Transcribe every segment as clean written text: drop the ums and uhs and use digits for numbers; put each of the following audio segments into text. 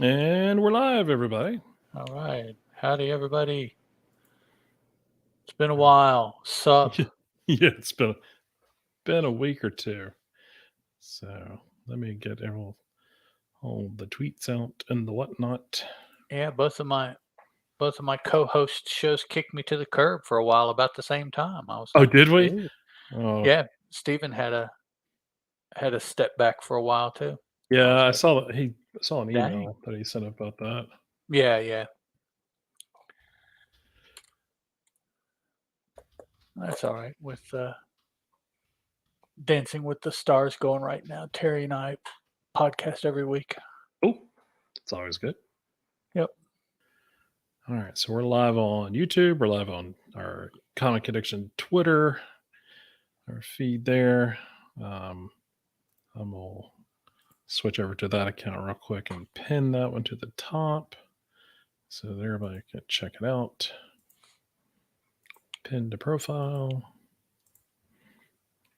And we're live, everybody. All right. Howdy, everybody. It's been a while. Sup? Yeah, it's been a week or two. So let me get all the tweets out and the whatnot. Yeah, both of my co-host shows kicked me to the curb for a while about the same time. I was Oh, like, did we? ooh. Oh, Yeah, Steven had a step back for a while too. I yeah. was I like, saw that he saw an dang. email that he sent about that. Yeah, yeah. That's all right. With Dancing with the Stars going right now, Terry and I podcast every week. Oh, it's always good. Yep. All right, so we're live on YouTube. We're live on our Comic Addiction Twitter, our feed there. Um, I'm gonna switch over to that account real quick and pin that one to the top so that everybody can check it out. Pin to profile.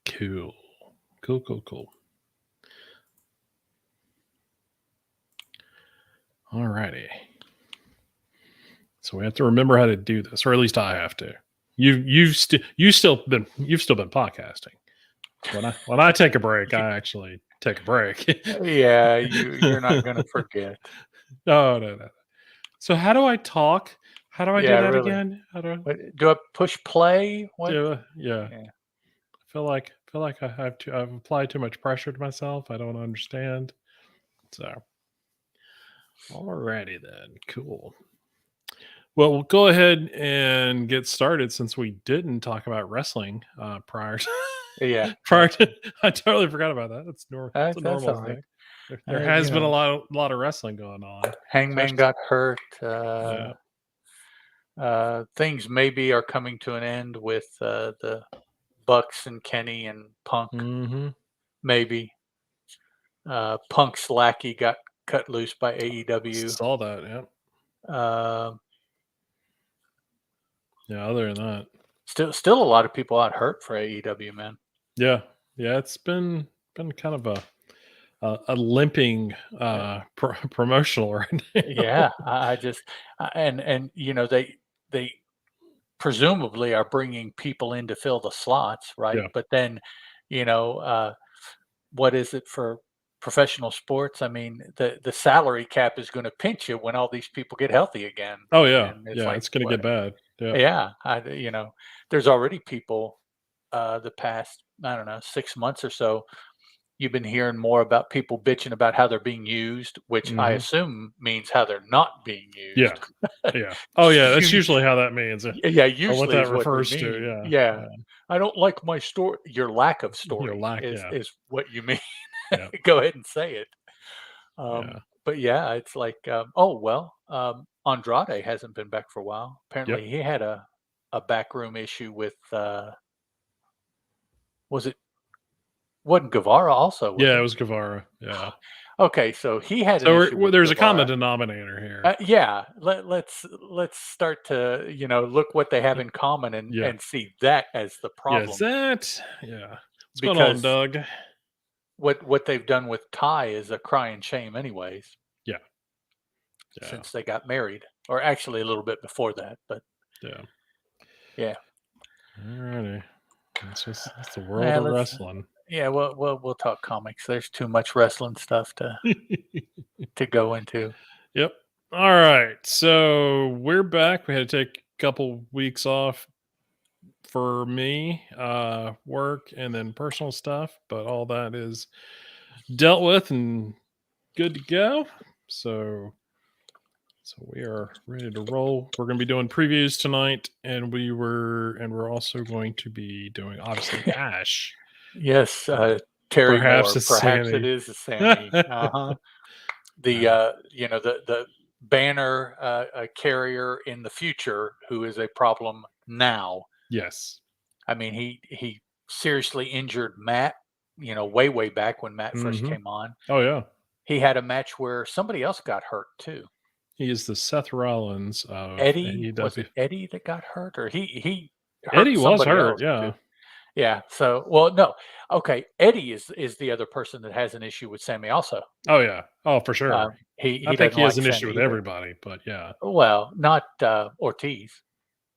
Cool. Cool. Alrighty. So we have to remember how to do this, or at least I have to. You've still been podcasting. When I take a break, I actually take a break. Yeah, you're not gonna forget. No. So how do I talk? How do I do Yeah, that really. again? How do I Do I push play? What? do? Yeah, Yeah. I feel like I've applied too much pressure to myself. I don't understand. So alrighty then, cool. Well, we'll go ahead and get started since we didn't talk about wrestling prior to, Yeah, prior yeah. to. I totally forgot about that. It's a That's normal all right. thing. There has You been a know, lot of wrestling going on, Hangman especially. got hurt. Yeah. Things maybe are coming to an end with the Bucks and Kenny and Punk. Mm-hmm. Maybe Punk's lackey got cut loose by AEW. Saw that. Yeah. Uh, Yeah. Other than that, still a lot of people out hurt for AEW, man. yeah, yeah. It's been kind of a limping Uh, promotional right yeah, now. I just and they presumably are bringing people in to fill the slots, right? Yeah. But then, you know, what is it for professional sports? I mean, the salary cap is going to pinch you when all these people get healthy again, Oh yeah. and it's Yeah. like, It's gonna what? get bad. Yeah. Yeah, there's already people the past I don't know 6 months or so you've been hearing more about people bitching about how they're being used, which I Hmm. assume means how they're not being Yeah. used. Yeah. Oh yeah. That's You usually how that means, yeah, or what usually that is what they refers to. mean. Yeah. Yeah. Yeah. I don't like my story. Your lack of Your story lack. is Yeah. is what you mean. Yeah. Go ahead and say it. Yeah. But yeah, it's like, oh well, Andrade hasn't been back for a while. Yep. Apparently, he had a backroom issue with was it wasn't Guevara also, was Yeah. It it? was Guevara. Yeah. Okay, so he had an So issue with there's a common Guevara. denominator here. Yeah, let's start to look what they have Y- in common and Yeah. see that as the Yeah. Is problem that? Yeah. What's going on, because Doug? what they've done with Ty is a crying shame, anyways, Yeah. Yeah. since they got married, or actually a little bit before that, but Yeah. yeah. Alrighty. It's the world Yeah, of let's wrestling. yeah, we'll talk comics. There's too much wrestling stuff to go into. Yep. All right. So we're back. We had to take a couple weeks off for me, work and then personal stuff, but all that is dealt with and good to go. So we are ready to roll. We're going to be doing previews tonight, and we're also going to be doing obviously Ash. Yes, Uh, Terry perhaps Moore. it's Perhaps it Sammy. is a Sammy. Uh-huh. The the banner carrier in the future who is a problem now. Yes. I mean, he seriously injured Matt. Way back when Matt first Hmm. came on, Oh yeah. he had a match where somebody else got hurt too. He is the Seth Rollins of Eddie, was AEW. it Eddie that got hurt, or he hurt Eddie was somebody hurt. else Yeah. too? Yeah. So, well, no, okay. Eddie is the other person that has an issue with Sammy also. Oh yeah. Oh for Uh, sure. I he think doesn't he has like an Sent issue with either. everybody, but yeah. Well, not Ortiz.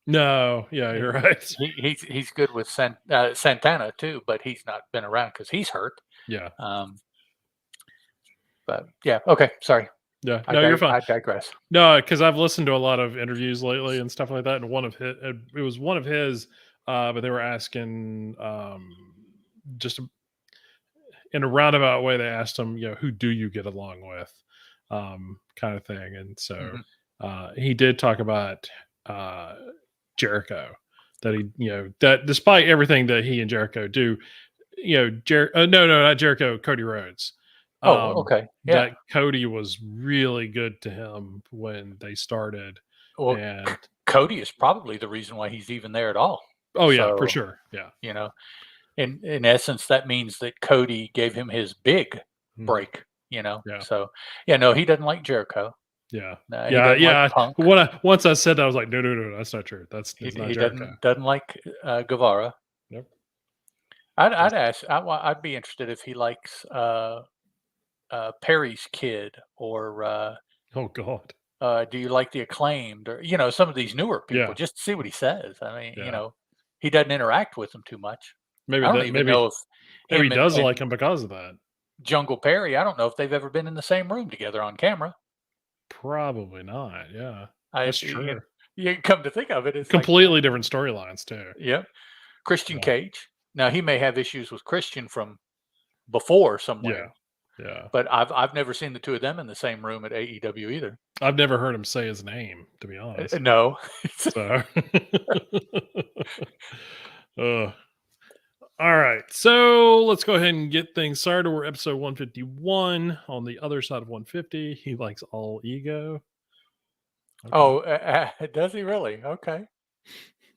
No, yeah, you're right. He's good with Santana too, but he's not been around because he's hurt. Yeah, Um, but yeah, okay. Sorry, yeah. No, you're fine. I digress. No, because I've listened to a lot of interviews lately and stuff like that, and it was one of his, but they were asking, just in a roundabout way, they asked him, who do you get along with, kind of thing, and so Hmm. he did talk about uh, Jericho, that that despite everything that he and Jericho do, no, not Jericho, Cody Rhodes. Oh, Um, okay, yeah. that Cody was really good to him when they started, Well, and Cody is probably the reason why he's even there at all. oh yeah, for So sure, yeah, you know, in essence, that means that Cody gave him his big mhm, break. You know, yeah, so yeah, no, he doesn't like Jericho. yeah, No, he yeah, doesn't like yeah. Punk. Once I said that, I was like, no, no, no, that's not true. That's not He Jericho. doesn't like Guevara. Nope. I'd ask. I'd be interested if he likes Perry's kid, or Oh God. do you like the Acclaimed, or some of these newer people, Yeah, just to see what he says. I mean, yeah. he doesn't interact with them too much. Maybe I don't that. even know if Maybe he him and, does like him because of that. Jungle Perry, I don't know if they've ever been in the same room together on camera. Probably not. Yeah, I that's you, true. you come to think of it, it's like, Completely different storylines too. yeah, Christian Yeah, Cage. Now he may have issues with Christian from before yeah, somewhere, yeah. but I've never seen the two of them in the same room at AEW either. I've never heard him say his name, to be honest. No. So, uh, all right. So let's go ahead and get things started. We're episode 151 on the other side of 150. He likes all ego. Okay, Oh, does he really? Okay.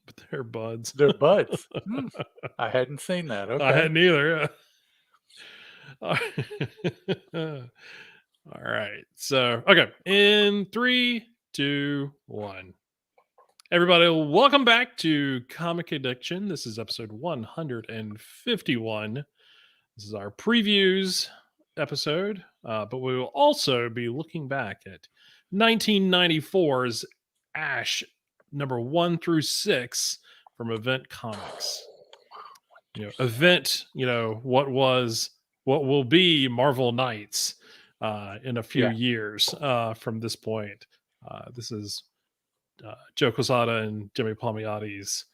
but they're buds. They're buds. I hadn't seen that. I Okay. hadn't either. All right. So, okay. In three, two, one. Everybody, welcome back to Comic Addiction. This is episode 151. This is our previews episode, but we will also be looking back at 1994's Ash number 1 through 6 from Event Comics. Event, what will be Marvel Knights in a few Yeah. years from this point. This is Joe Quesada and Jimmy Palmiotti's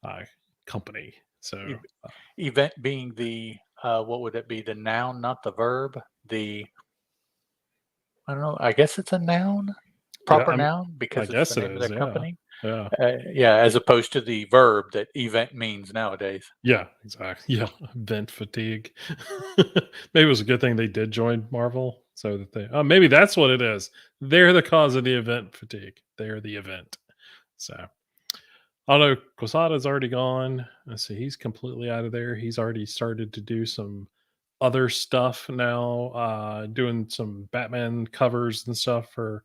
uh, company. So, Ev- Event being the what would it be? The noun, not the verb. I don't know. I guess it's a noun, yeah, proper noun, I because it's the guess it name of is. their Yeah. company. Yeah. Yeah, as opposed to the verb that event means nowadays. Yeah, exactly. Yeah, vent fatigue. Maybe it was a good thing they did join Marvel, so that they. Oh, maybe that's what it is. They're the cause of the event fatigue. They're the event. So, although Quesada's already gone, let's see, he's completely out of there. He's already started to do some other stuff now, doing some Batman covers and stuff for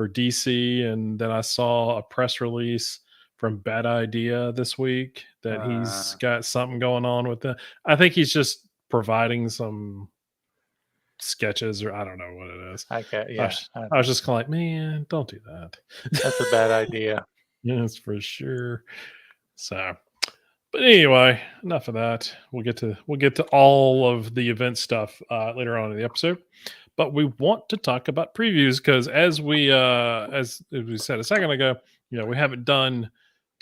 DC. And then I saw a press release from Bad Idea this week that he's Uh, got something going on with that. I think he's just providing some sketches, or I don't know what it is. yeah, I was just kind of like, man, don't do that. that's a bad idea. Yes, for sure. So, but anyway, enough of that. We'll get to all of the event stuff later on in the episode. But we want to talk about previews because as we said a second ago, we haven't done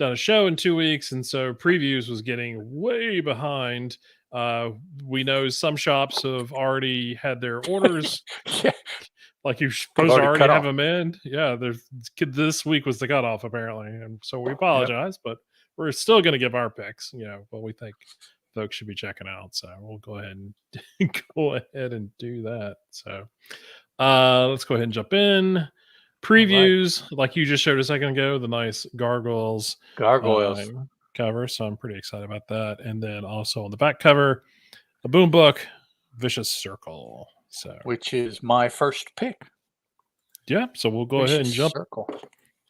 a show in 2 weeks, and so previews was getting way behind. We know some shops have already had their orders, Yeah, like you're they've supposed to already already cut have off. them in. Yeah, this week was the cutoff apparently, and so we Yep. apologize, but we're still going to give our picks. What we think folks should be checking out. So we'll go ahead and go ahead and do that. So let's go ahead and jump in. All right. Previews, like you just showed a second ago, the nice gargoyles uh, Gargoyles, cover. So I'm pretty excited about that. And then also on the back cover, a boom book, Vicious Circle. So which is my first pick. yeah, so we'll Vicious Circle.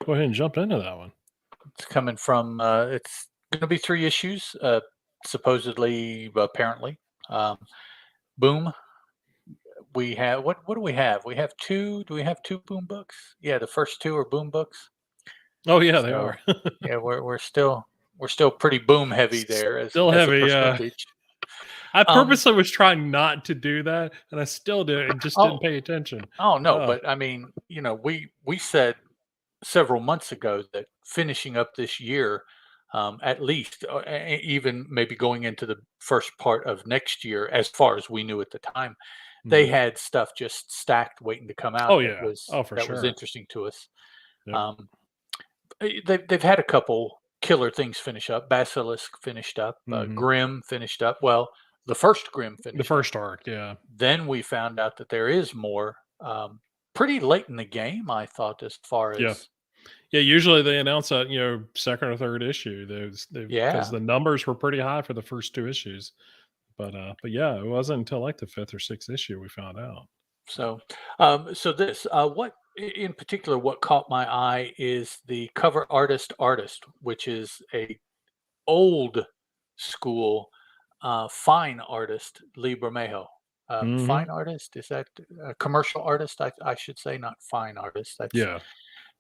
go ahead and jump into that one. It's coming from. It's going to be 3 issues, supposedly, apparently. Um, Boom we have what do we have? We have 2 do we have 2 boom books? Yeah, the first 2 are boom books. Oh, yeah, they So, are. yeah, we're still pretty boom heavy there Still as a heavy, yeah. percentage. I Um, purposely was trying not to do that, and I still did it and just didn't oh, pay attention. oh, no, Oh, but I mean, we said several months ago that finishing up this year, at least, even maybe going into the first part of next year, as far as we knew at the time, they mhm. had stuff just stacked waiting to come out Oh, that yeah. was Oh, for that was sure. interesting to us. Yep. Um, they've had a couple killer things finish up. Basilisk finished up. Mhm. Grim finished up. Well, the first Grim The finished up. first arc, yeah. Then we found out that there is more. Pretty late in the game, I thought, as far Yeah. as Yeah, usually they announce that, second or third issue. They because yeah. the numbers were pretty high for the first 2 issues. But yeah, it wasn't until, like, the 5th or 6th issue we found out. So, what in particular, what caught my eye is the cover artist, which is a old school fine artist, Lee Bermejo. Mhm. Fine artist, is that a commercial artist? I should say, not fine artist. Yeah.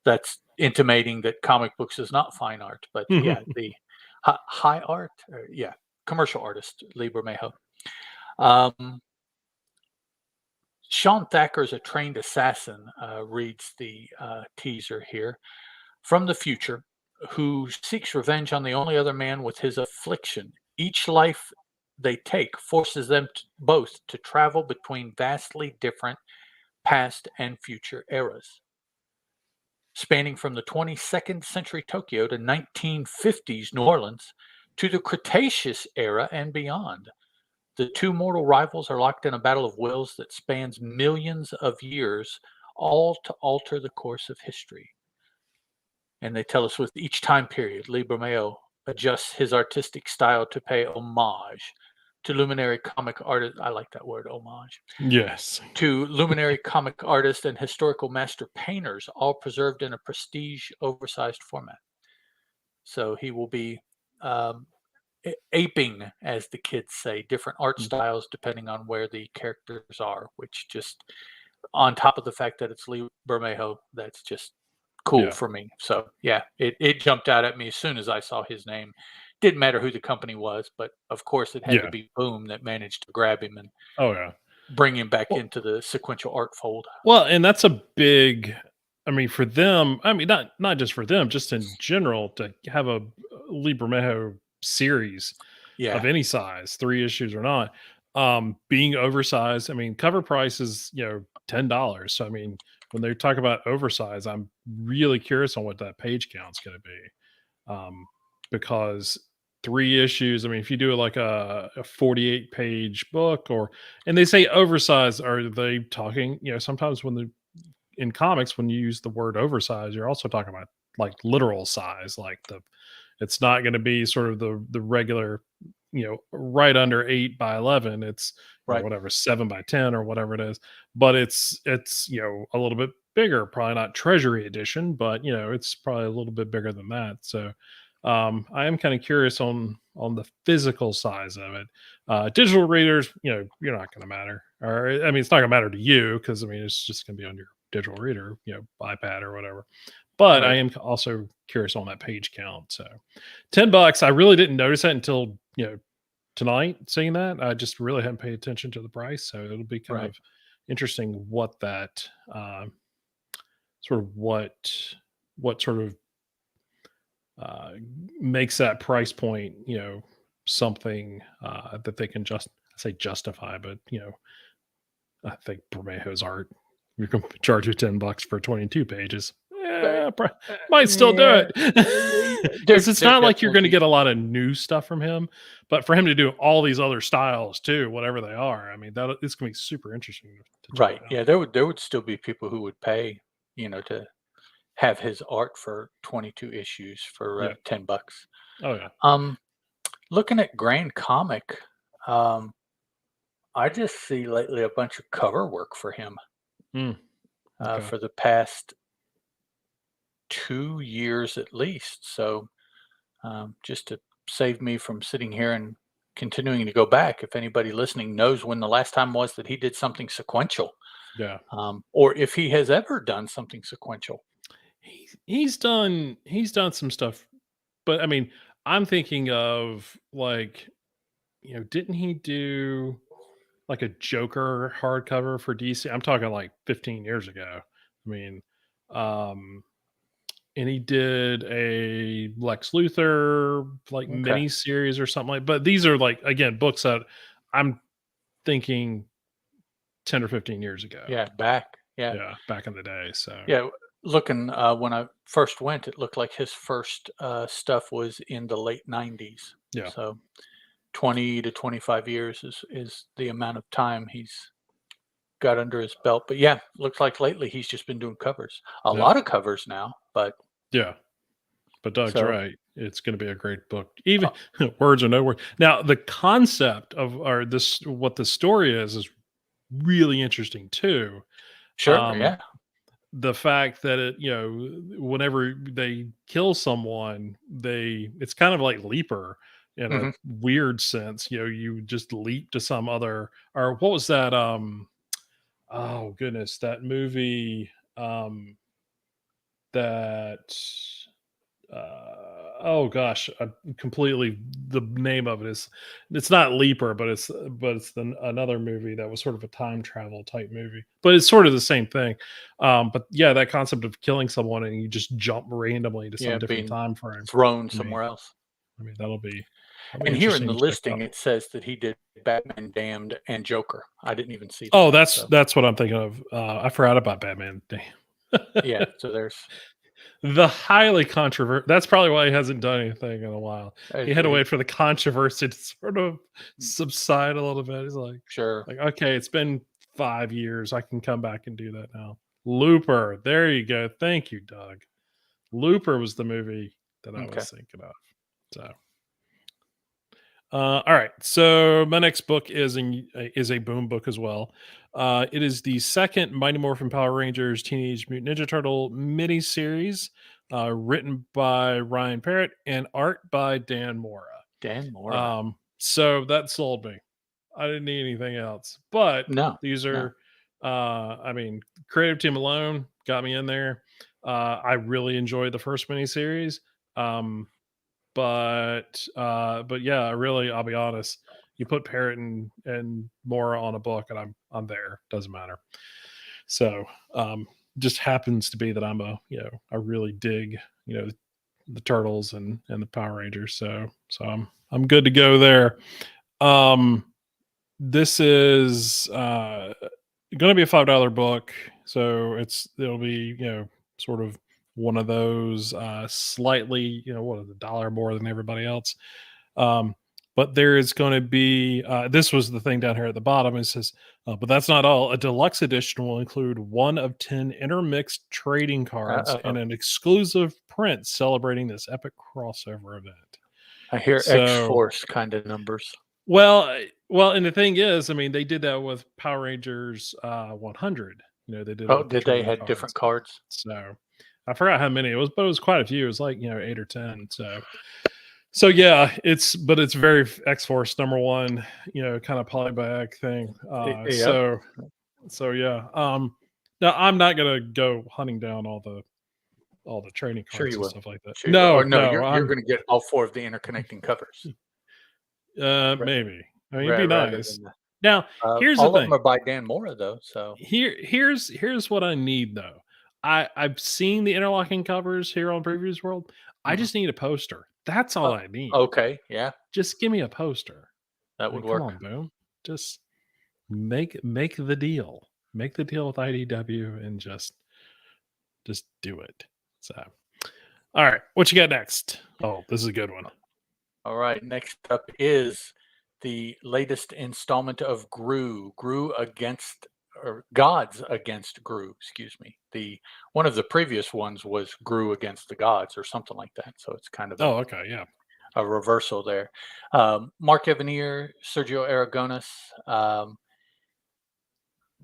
That's intimating that comic books is not fine art, but yeah, the high art, yeah, commercial artist, Lee Bermejo. Um, Sean Thacker's a trained assassin, reads the teaser here, from the future, who seeks revenge on the only other man with his affliction. Each life they take forces them both to travel between vastly different past and future eras, spanning from the 22nd century Tokyo to 1950s New Orleans to the Cretaceous era and beyond. The two mortal rivals are locked in a battle of wills that spans millions of years, all to alter the course of history. And they tell us with each time period, Lee Bermeo adjusts his artistic style to pay homage to luminary comic artist. I like that word, homage. Yes. To luminary comic artists and historical master painters, all preserved in a prestige, oversized format. So he will be um, aping, as the kids say, different art Mm, styles depending on where the characters are, which just on top of the fact that it's Lee Bermejo, that's just cool yeah. for me. So yeah, it jumped out at me as soon as I saw his name. Didn't matter who the company was, but of course it had to Yeah. be Boom that managed to grab him and Oh, yeah. bring him back Well into the sequential art fold. well, and that's a big I mean, for them I mean, not just for them, just in general to have a Libramenjo series of Yeah, any size, 3 issues or not, being oversized. I mean, cover price is, $10. So, I mean, when they talk about oversized, I'm really curious on what that page count's gonna be. Because 3 issues, I mean, if you do like a 48 page book and they say oversized, are they talking, sometimes in comics, when you use the word oversized, you're also talking about like literal size, like it's not going to be sort of the regular, right under 8 by 11. It's, right, whatever, 7 by 10 or whatever it is, but it's, a little bit bigger, probably not treasury edition, but it's probably a little bit bigger than that. So, I am kind of curious on the physical size of it. Digital readers, you're not going to matter, or I mean, it's not going to matter to you because I mean, it's just going to be on your digital reader, iPad or whatever. But I right, am also curious on that page count. So, $10. I really didn't notice that until tonight. Seeing that, I just really hadn't paid attention to the price. So it'll be kind right. of interesting what that sort of what sort of uh, makes that price point, something that they can just I say justify, but I think Bermejo's art, you can charge you $10 for 22 pages. But, Yeah, might still do yeah, it because there it's there not like you're definitely going to be get a lot of new stuff from him, but for him to do all these other styles too, whatever they are, I mean, that it's going to be super interesting to check right. it out. Yeah, there would still be people who would pay, to have his art for 22 issues for Yeah. $10. Oh yeah. Um, Looking at Grand Comic, um, I just see lately a bunch of cover work for him Mm, okay. for the past 2 years at least. So just to save me from sitting here and continuing to go back, if anybody listening knows when the last time was that he did something sequential, Yeah. or if he has ever done something sequential. He's done some stuff, but I mean, I'm thinking of like, didn't he do like a Joker hardcover for DC? I'm talking like 15 years ago. I mean, um, and he did a Lex Luthor like Okay. mini series or something like. But these are like again books that I'm thinking 10 or 15 years ago. Yeah, back. Yeah. Yeah, back in the day. So Yeah. Looking when I first went, it looked like his first stuff was in the late 90s. yeah, So 20 to 25 years is the amount of time he's got under his belt. But yeah, looks like lately he's just been doing covers. A yeah, lot of covers now, but yeah. But Doug's so right. It's going to be a great book. Even uh, words or no words. Now, the concept of or this what the story is really interesting too. sure, Um, yeah. the fact that whenever they kill someone, it's kind of like Leaper in a Hmm. weird sense. You just leap to some other or what was that? Oh goodness, that movie that oh gosh, I completely the name of it is it's not Leaper, but it's another movie that was sort of a time travel type movie, but it's sort of the same thing. But yeah, that concept of killing someone and you just jump randomly to some Yeah, different being time frame. thrown I mean, somewhere else. I mean that'll be And here in interesting the to check listing, out. it says that he did Batman Damned and Joker. I didn't even see Oh, that. that's So that's what I'm thinking of. I forgot about Batman. Damn. yeah, so The highly controversial. That's probably why he hasn't done anything in a while. He there's had to wait for the controversy to sort of subside a little bit. He's sure. like, okay, it's been 5 years. I can come back and do that now. Looper. There you go. Thank you, Doug. Looper was the movie that I Okay. was thinking of. So, all right. So my next book is a boom book as well. It is the second Mighty Morphin Power Rangers Teenage Mutant Ninja Turtle mini series, written by Ryan Parrott and art by Dan Mora. Dan Mora. So that sold me. I didn't need anything else. But No, these no. are, I mean, creative team alone got me in there. I really enjoyed the first miniseries. Um, but yeah, I'll be honest. You put Parrot and Mora on a book, and I'm there. Doesn't matter. So just happens to be that I really dig you know the Turtles and the Power Rangers. So I'm good to go there. Um, this is going to be a $5 book, so it'll be sort of one of those slightly what is a dollar more than everybody else. Um, but there is going to be this was the thing down here at the bottom. It says, but that's not all. A deluxe edition will include one of 10 intermixed trading cards and Uh-oh. an exclusive print celebrating this epic crossover event. I hear So X-Force kind of numbers. and the thing is, I mean, they did that with Power Rangers 100. They did it Oh, with the did they trading had different cards. cards? So I forgot how many it was, but it was quite a few. It was like 8 or 10. So yeah, it's very X Force number one, kind of polybag thing. Yep. So yeah. Now I'm not gonna go hunting down all the trading Sure cards you and will. stuff like that. Sure you will. Or No, no, no, you're I'm gonna get all 4 of the interconnecting covers ra maybe. I mean, it'd be rather nice. than the Now, here's the all of them thing. are by Dan Mora, though, so Here's what I need though. I've seen the interlocking covers here on Previews World. I mhm. just need a poster. That's all I need. Okay, yeah, Just give me a poster. that I mean, would come work. on, Boom. Just make the deal. Make the deal with IDW and just do it. So, all right, what you got next? Oh, this is a good one. Alright, next up is the latest installment of Gru Against or Gods Against Gru, excuse me. The one of the previous ones was Gru Against the Gods or something like that, so it's kind of Oh, okay, yeah. a reversal there. Mark Evanier, Sergio Aragonis,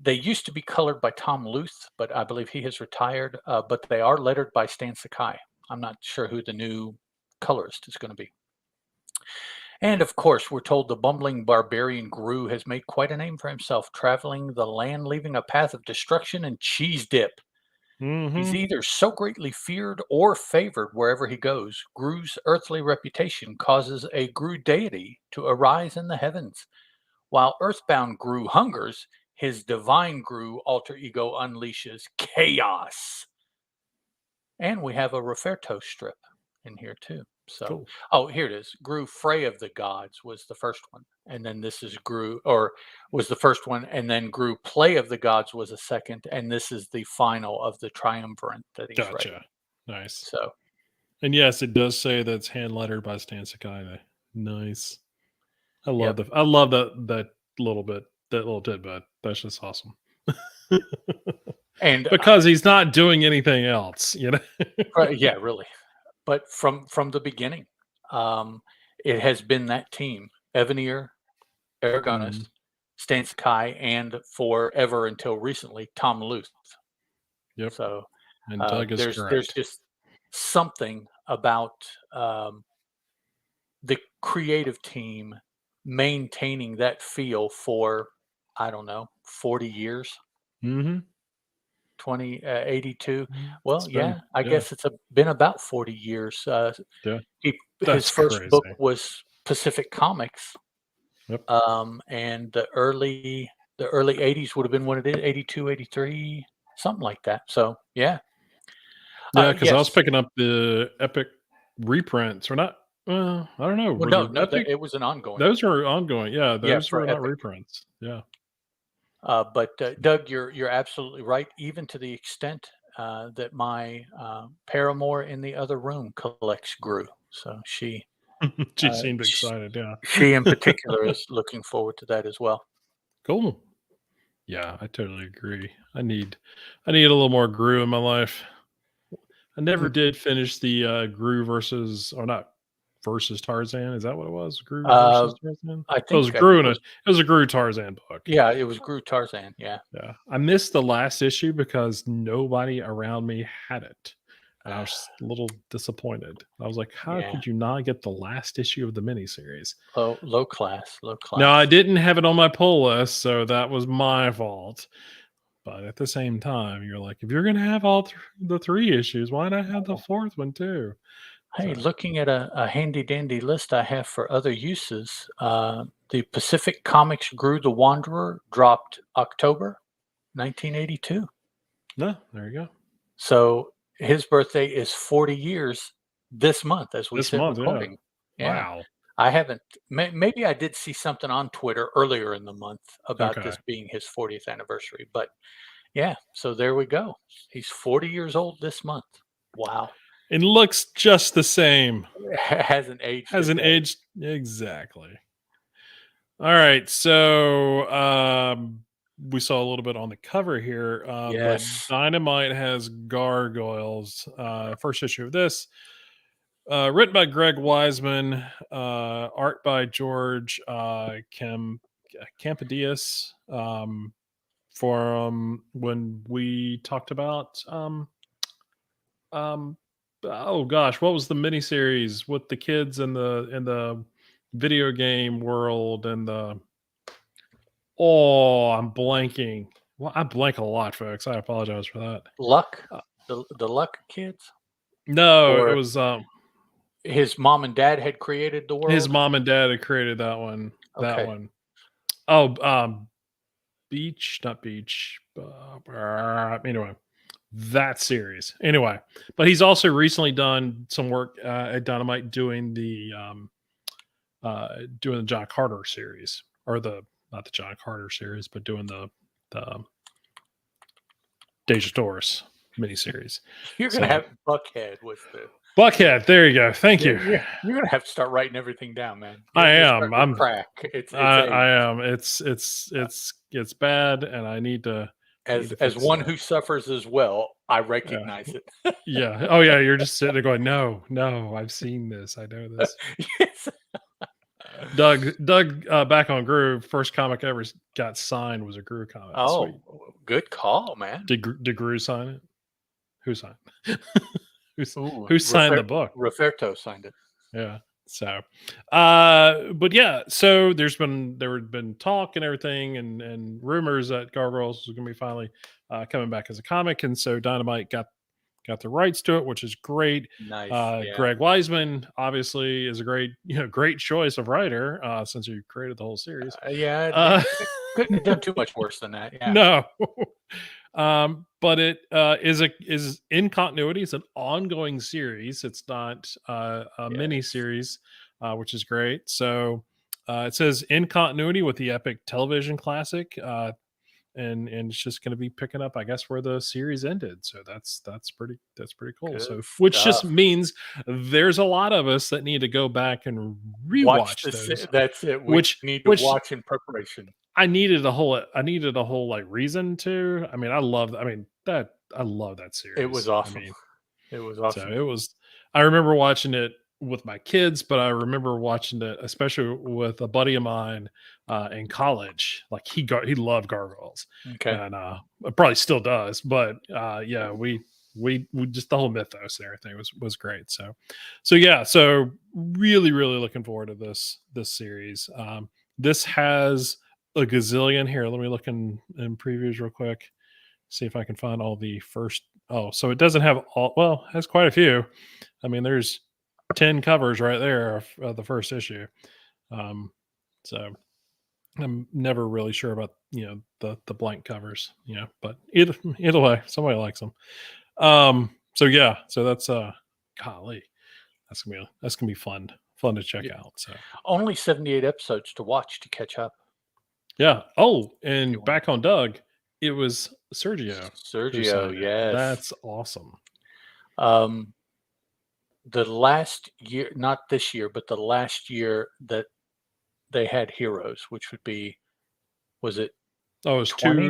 they used to be colored by Tom Luth, but I believe he has retired, but they are lettered by Stan Sakai. I'm not sure who the new colorist is gonna be. And of course, we're told the bumbling barbarian Gru has made quite a name for himself, traveling the land, leaving a path of destruction and cheese dip. He's Mhm. either so greatly feared or favored wherever he goes. Gru's earthly reputation causes a Gru deity to arise in the heavens. While earthbound Gru hungers, his divine Gru alter ego unleashes chaos. And we have a Referto strip in here too. So, Cool. oh, here it is. Gru Frey of the Gods was the first one. And then this is Gru, or was the first one. And then Gru Play of the Gods was a second. And this is the final of the triumvirate that he's writing. Gotcha. Nice. So, And yes, it does say that's hand lettered by Stan Sakai. Nice. yep. I love that little bit, that little tidbit. That's just awesome. And Because he's not doing anything else, you know? yeah, really. But from the beginning, um, it has been that team: Evanier, Aragonis, Mm, Stan Sakai, and forever until recently, Tom Luth. yep. So And Doug is there's correct. just something about the creative team maintaining that feel for, I don't know, 40 years, Mhm. 82. Well, It's been yeah, I yeah, guess been about 40 years. yeah. His That's first book crazy. was Pacific Comics, Yep. and the early 80s would have been what it is, 82, 83, something like that. So yeah. Yeah, because I was Yes. picking up the Epic reprints or not, I don't know, Well, were no, the no, that Epic, it was an ongoing. those are ongoing, yeah, Yeah, those for were not Epic. reprints. Yeah. But Doug, you're absolutely right. Even to the extent that my paramour in the other room collects Gru, so She uh, seemed sh- excited, yeah. she in particular is looking forward to that as well. Cool. Yeah, I totally agree. I need a little more Gru in my life. I never Mm, did finish the, Gru versus, or not versus Tarzan, is that what it was? Gru Uh, versus Tarzan? I think It was a Gru Tarzan book. yeah, it was Gru Tarzan. Yeah. Yeah. I missed the last issue because nobody around me had it, and I was a little disappointed. I was like, "How Yeah, could you not get the last issue of the miniseries?" low class, low Now, I class. didn't have it on my pull list, so that was my fault, but at the same time, you're like, "If you're gonna have the 3 issues, why not have the 4th one too?" Hey, So, looking at a handy dandy list I have for other uses, the Pacific Comics Gru the Wanderer dropped October 1982. no, there you go. So his birthday is 40 years this month as we This sit month, yeah. recording. Yeah. Wow. I haven't, maybe I did see something on Twitter earlier in the month about Okay. this being his 40th anniversary. But yeah, so there we go. He's 40 years old this month. Wow. It looks just the same. Hasn't aged a Hasn't day. aged exactly. All right, so we saw a little bit on the cover here, but Yes. Dynamite has Gargoyles. First issue of this, written by Greg Wiseman, art by George Campadias. From when we talked about, um, oh gosh, what was the miniseries with the kids in the video game world and the Oh, I'm blanking. Well, I blank a lot, folks. I apologize for that. Luck, Uh, the Luck kids, no, it or was, his mom and dad had created the his world? mom and dad had created that one. That Okay. one. Oh, Beach, not Beach. Anyway, that series. Anyway, but he's also recently done some work at Dynamite doing the John Carter series, or the not the John Carter series, but doing the Deja Taurus miniseries. You're gonna So have Buckhead with the Buckhead, there you go. Thank you. you're gonna have to start writing everything down, man. I You're am. starting to crack. It's I age. am. It's bad, and I need to As fix one that. who suffers as well, I Yeah, recognize it. yeah. Oh yeah, you're just sitting there going, no, no, I've seen this. I know this. Yes. Doug, back on Groove. First comic I ever got signed was a Groove comic. Sweet. Oh, good call, man. Did Groove sign it? Who signed? Ooh, Who signed the book? Roberto signed it. Yeah. So, but yeah, so there had been talk and everything, and rumors that Gargoyles was going to be finally coming back as a comic, and so Dynamite got the rights to it, which is great. Nice. Yeah. Greg Weisman obviously is a great choice of writer since he created the whole series. Yeah, Uh, it couldn't have done too much worse than that. Yeah. no, but it is in continuity. It's an ongoing series. It's not a mini Yes. series, which is great. So it says in continuity with the epic television classic. And it's just going to be picking up, I guess, where the series ended. So that's pretty cool. Good So which just stuff. means there's a lot of us that need to go back and Watch rewatch this. those, That's it. We which need to which watch in preparation. I needed a whole like reason to. I mean, I love that It was series. I awesome. mean, It was so awesome. it was I remember watching it with my kids, but I remember watching it especially with a buddy of mine in college. Like he loved gargoyles, Okay. and probably still does. But yeah, we just the whole mythos and everything was great. So yeah, so really looking forward to this series. This has a gazillion here. Let me look in previews real quick. See if I can find all the first. Oh, so it doesn't have all. Well, it has quite a few. I mean, there's 10 covers right there of the first issue. Um, so I'm never really sure about the blank covers, but either way, somebody likes them. So yeah, so that's golly, that's gonna be fun to check Yeah. out. So Only 78 episodes to watch to catch up yeah. Oh, if you and want. back on Doug, it was Sergio who Sergio, signed it. yes. That's awesome. Um, the last year, not this year, but the last year that they had Heroes, which would be, was it Oh, it was 20?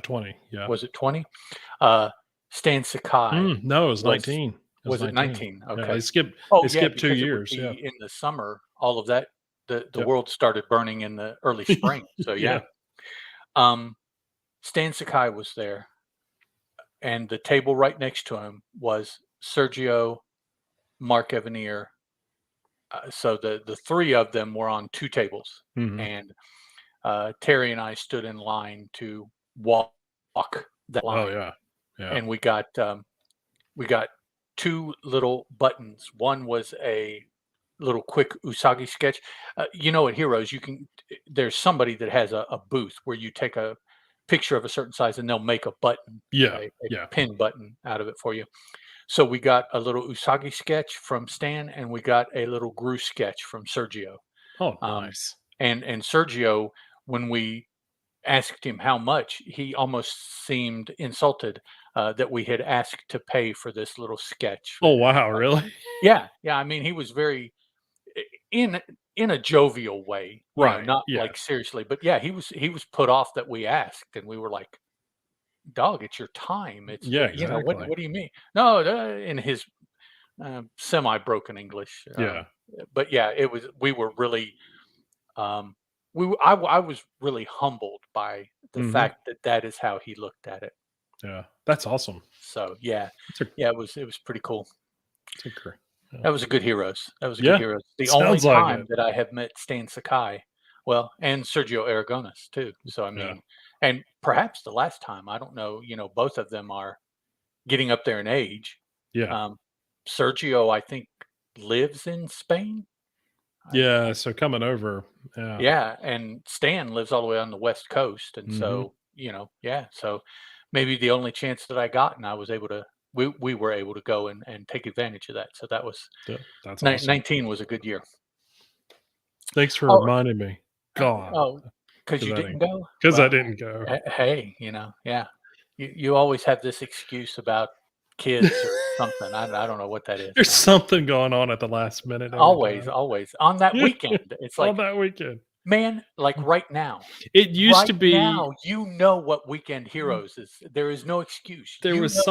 20. Yeah. Was it 20? Uh, Stan Sakai No, it was was 19. It was was it 19. 19? Yeah, Okay. they Oh, yeah, skipped 2 because it would years. Yeah. be in the summer, all of that the Yep. world started burning in the early spring. So, Yeah. yeah. Um, Stan Sakai was there, and the table right next to him was Sergio, Mark Evanier. So the 3 of them were on 2 tables, Mhm. and, Terry and I stood in line to walk that Oh, line, yeah. Yeah. and we got 2 little buttons. One was a little quick Usagi sketch. At Heroes, there's somebody that has a booth where you take a picture of a certain size and they'll make a button, Yeah. a Yeah. pin button out of it for you. So we got a little Usagi sketch from Stan, and we got a little Gru sketch from Sergio. Oh, Um, nice. and Sergio, when we asked him how much, he almost seemed insulted that we had asked to pay for this little sketch. Oh, wow, really? Yeah, yeah. I mean, he was very in in a jovial way, Right. not Yeah. like seriously, but yeah, he was put off that we asked, and we were like, "Dog, it's your time. It's Yeah, what exactly. what do you mean?" No, in his semi broken English, Yeah. but yeah, it was. We were really, um, I was really humbled by the Mhm. fact that that is how he looked at it. Yeah. That's awesome. So yeah, It's a yeah, it was pretty cool. it's a gr yeah. That was a good Heroes. That was a good Yeah. Heroes. The only Sounds like time it. that I have met Stan Sakai, well, and Sergio Aragonis too. So I Yeah. mean, and perhaps the last time. I don't know. Both of them are getting up there in age. Yeah. Um, Sergio, I think, lives in Spain. Yeah, I so coming over, yeah. Yeah, and Stan lives all the way on the West Coast, and Mhm. so yeah. So maybe the only chance that I got, and I was able to. We were able to go and take advantage of that. So that was Yeah, that's awesome. 19 was a good year. Thanks for Oh, reminding me. God, oh, because because you I didn't didn't go? 'cause I Well, didn't go. hey, yeah. You always have this excuse about kids or something. I don't know what that is, There's man. something going on at the last minute every Always, time. always. On that Yeah, weekend, it's on like, that weekend. man, like It used to right be now, what Weekend Heroes is. There is no excuse. there was Today,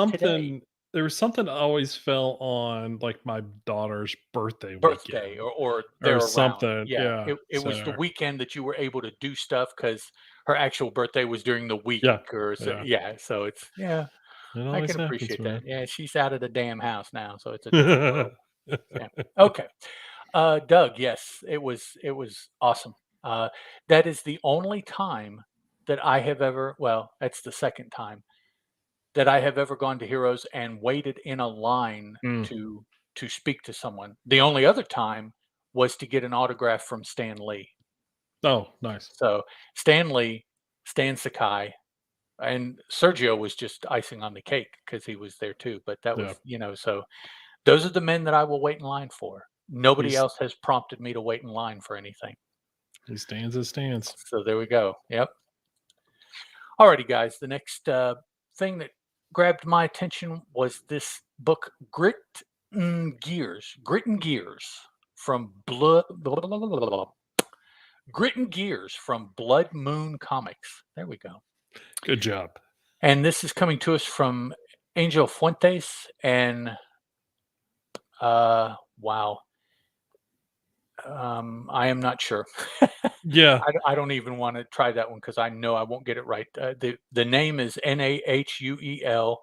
something that always fell on, like, my daughter's birthday birthday, weekend or or they're around. something, Yeah, yeah, it was the so weekend that you were able to do stuff because her actual birthday was during the week, yeah, or so, yeah. yeah. So it's, yeah, It I always can happens, appreciate that. man. Yeah, she's out of the damn house now, so it's a different world. Yeah. Okay. Doug, yes, it was awesome. Uh, that is the only time that I have ever well, that's the second time that I have ever gone to Heroes and waited in a line Mm. to speak to someone. The only other time was to get an autograph from Stan Lee. Oh, nice. So, Stan Lee, Stan Sakai, and Sergio was just icing on the cake because he was there too, but that Yeah. was so those are the men that I will wait in line for. Nobody He's else has prompted me to wait in line for anything. he stands his stance. So there we go. Yep. Alrighty, guys. The next thing that grabbed my attention was this book, Grit and Gears from Grit and Gears from Blood Moon Comics. There we go. Good job. And this is coming to us from Angel Fuentes and wow, I am not sure. Yeah. I don't even want to try that one because I know I won't get it right. The name is Nahuelsb.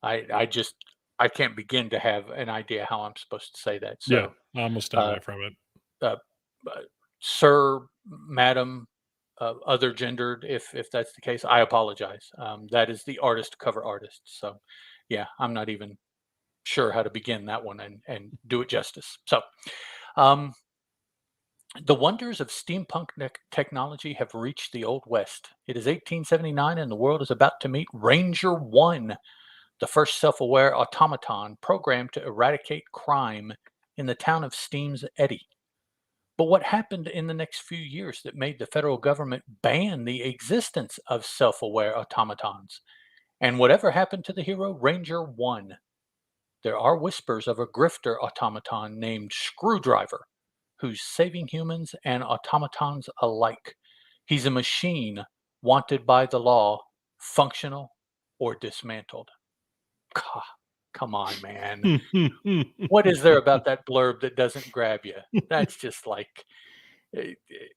I just I can't begin to have an idea how I'm supposed to say that. Yeah. So, I'm gonna stay uh, away from it. uh, uh, sir, madam, other gendered, if that's the case, I apologize. That is the cover artist. So, yeah, I'm not even sure how to begin that one and do it justice. So, um, the wonders of steampunk technology have reached the Old West. It is 1879, and the world is about to meet Ranger One, the first self aware automaton programmed to eradicate crime in the town of Steam's Eddy. But what happened in the next few years that made the federal government ban the existence of self aware automatons? And whatever happened to the hero Ranger 1? There are whispers of a grifter automaton named Screwdriver who's saving humans and automatons alike. He's a machine wanted by the law, functional or dismantled. God, come on, man. What is there about that blurb that doesn't grab you? That's just like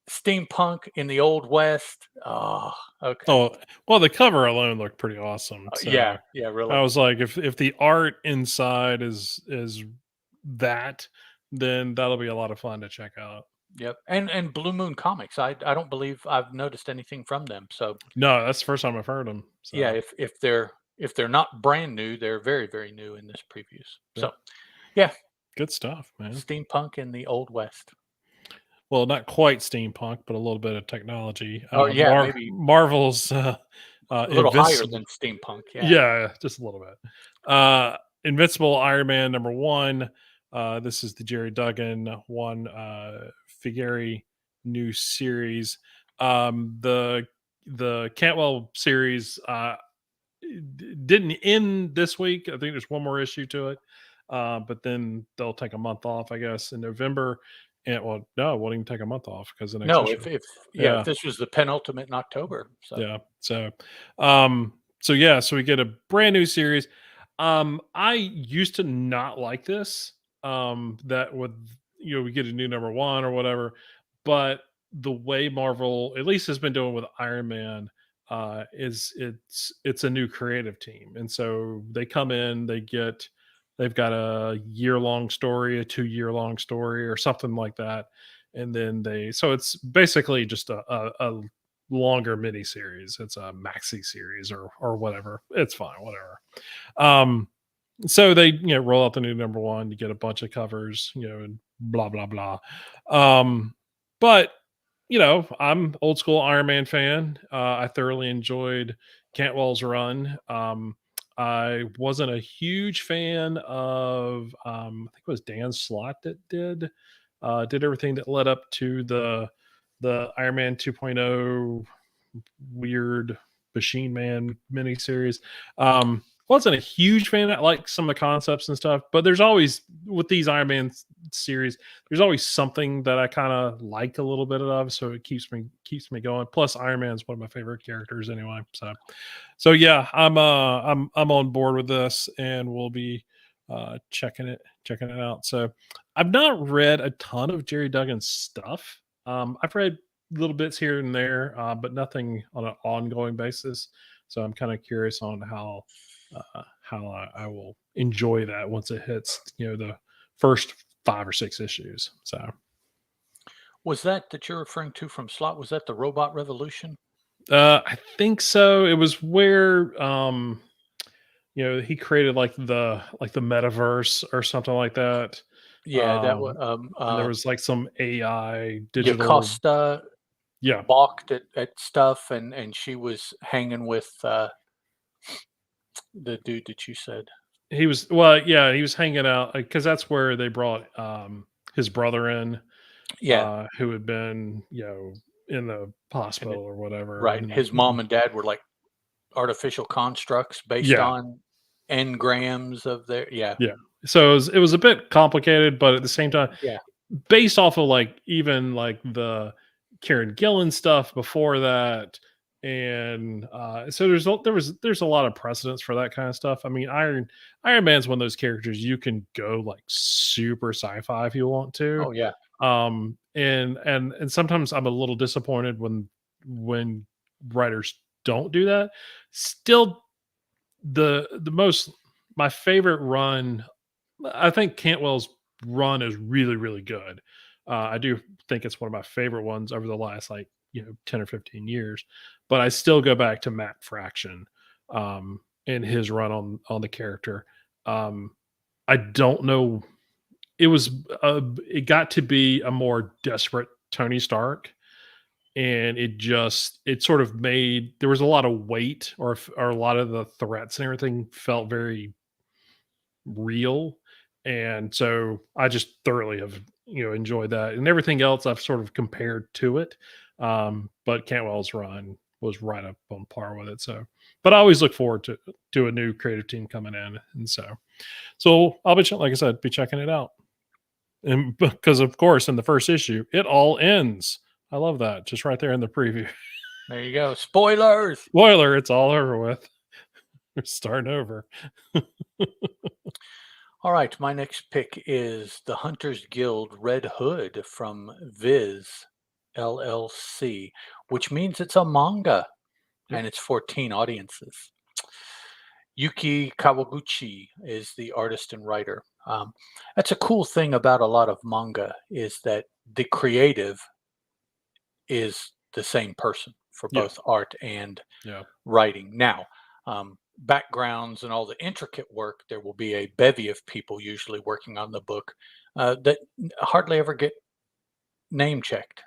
steampunk in the old west. Oh, okay. Oh, well, the cover alone looked pretty awesome. Yeah, So yeah, I really. was like, if the art inside is that, then that'll be a lot of fun to check out. Yep. And Blue Moon Comics. I don't believe I've noticed anything from them. So No, that's the first time I've heard them. yeah, So if they're not brand new, they're very, very new in this previews. yeah, So yeah, good stuff, man. steampunk in the old west. Well, not quite steampunk, but a little bit of technology. Oh yeah, maybe Marvel's a little higher Invincible. than steampunk. Yeah. Yeah, just a little bit. Invincible Iron Man #1. This is the Jerry Duggan one Figure new series. The Cantwell series didn't end this week. I think there's one more issue to it. But then they'll take a month off, I guess, in November. And well, no, it won't even take a month off because the next No, issue. if Yeah. this was the penultimate in October. So Yeah. So yeah, so we get a brand new series. I used to not like this. That would we get a new #1 or whatever, but the way Marvel at least has been doing with Iron Man is it's a new creative team. And so they come in, they've got a year-long story, a 2-year-long story or something like that. And then so it's basically just a longer mini series. It's a maxi series or whatever. It's fine, whatever. Um, so they roll out the new #1. You get a bunch of covers, and blah blah blah. But I'm old school Iron Man fan. I thoroughly enjoyed Cantwell's run. I wasn't a huge fan of I think it was Dan Slott that did everything that led up to the Iron Man 2.0 weird Machine Man miniseries. Wasn't a huge fan. I like some of the concepts and stuff, but there's always with these Iron Man series, there's always something that I kind of like a little bit of, so it keeps me going. Plus, Iron Man is one of my favorite characters anyway. So yeah, I'm on board with this, and we'll be checking it out. So I've not read a ton of Jerry Duggan's stuff. I've read little bits here and there, but nothing on an ongoing basis. So I'm kind of curious on how I will enjoy that once it hits the first 5 or 6 issues. So Was that you're referring to from Slot, was that the Robot Revolution? I think so. It was where he created like the metaverse or something like that. Yeah, that was Um, and there was like some AI digital. Yocosta Yeah, balked at stuff, and she was hanging with, the dude that you said. he was. Well, yeah, he was hanging out because that's where they brought his brother in, Yeah, who had been in the and hospital it or whatever. right, his mom and dad were, like, artificial constructs based Yeah, on engrams of their yeah, yeah. So it was a bit complicated, but at the same time, yeah. based off of like even like the Karen Gillan stuff before that, and so there's a lot of precedence for that kind of stuff. I mean, Iron Man's one of those characters you can go like super sci-fi if you want to. Oh, yeah. And sometimes I'm a little disappointed when writers don't do that. Still, the most my favorite run, I think Cantwell's run is really, really good. I do think it's one of my favorite ones over the last 10 or 15 years. But I still go back to Matt Fraction, and his run on the character. I don't know. It got to be a more desperate Tony Stark, and it sort of made there was a lot of weight, or a lot of the threats and everything felt very real. And so I just thoroughly have enjoyed that, and everything else I've sort of compared to it. But Cantwell's run was right up on par with it. So, but I always look forward to a new creative team coming in, and so I'll be like I said, be checking it out. And because of course in the first issue it all ends. I love that, just right there in the preview. There you go. Spoilers! Spoiler, it's all over with. We're starting over. Alright, my next pick is the Hunters Guild Red Hood from Viz LLC, which means it's a manga, Yep. and it's for teen audiences. Yuki Kawaguchi is the artist and writer. That's a cool thing about a lot of manga is that the creative is the same person for Yeah. both art and Yeah. writing. Now, backgrounds and all the intricate work, there will be a bevy of people usually working on the book that hardly ever get name checked.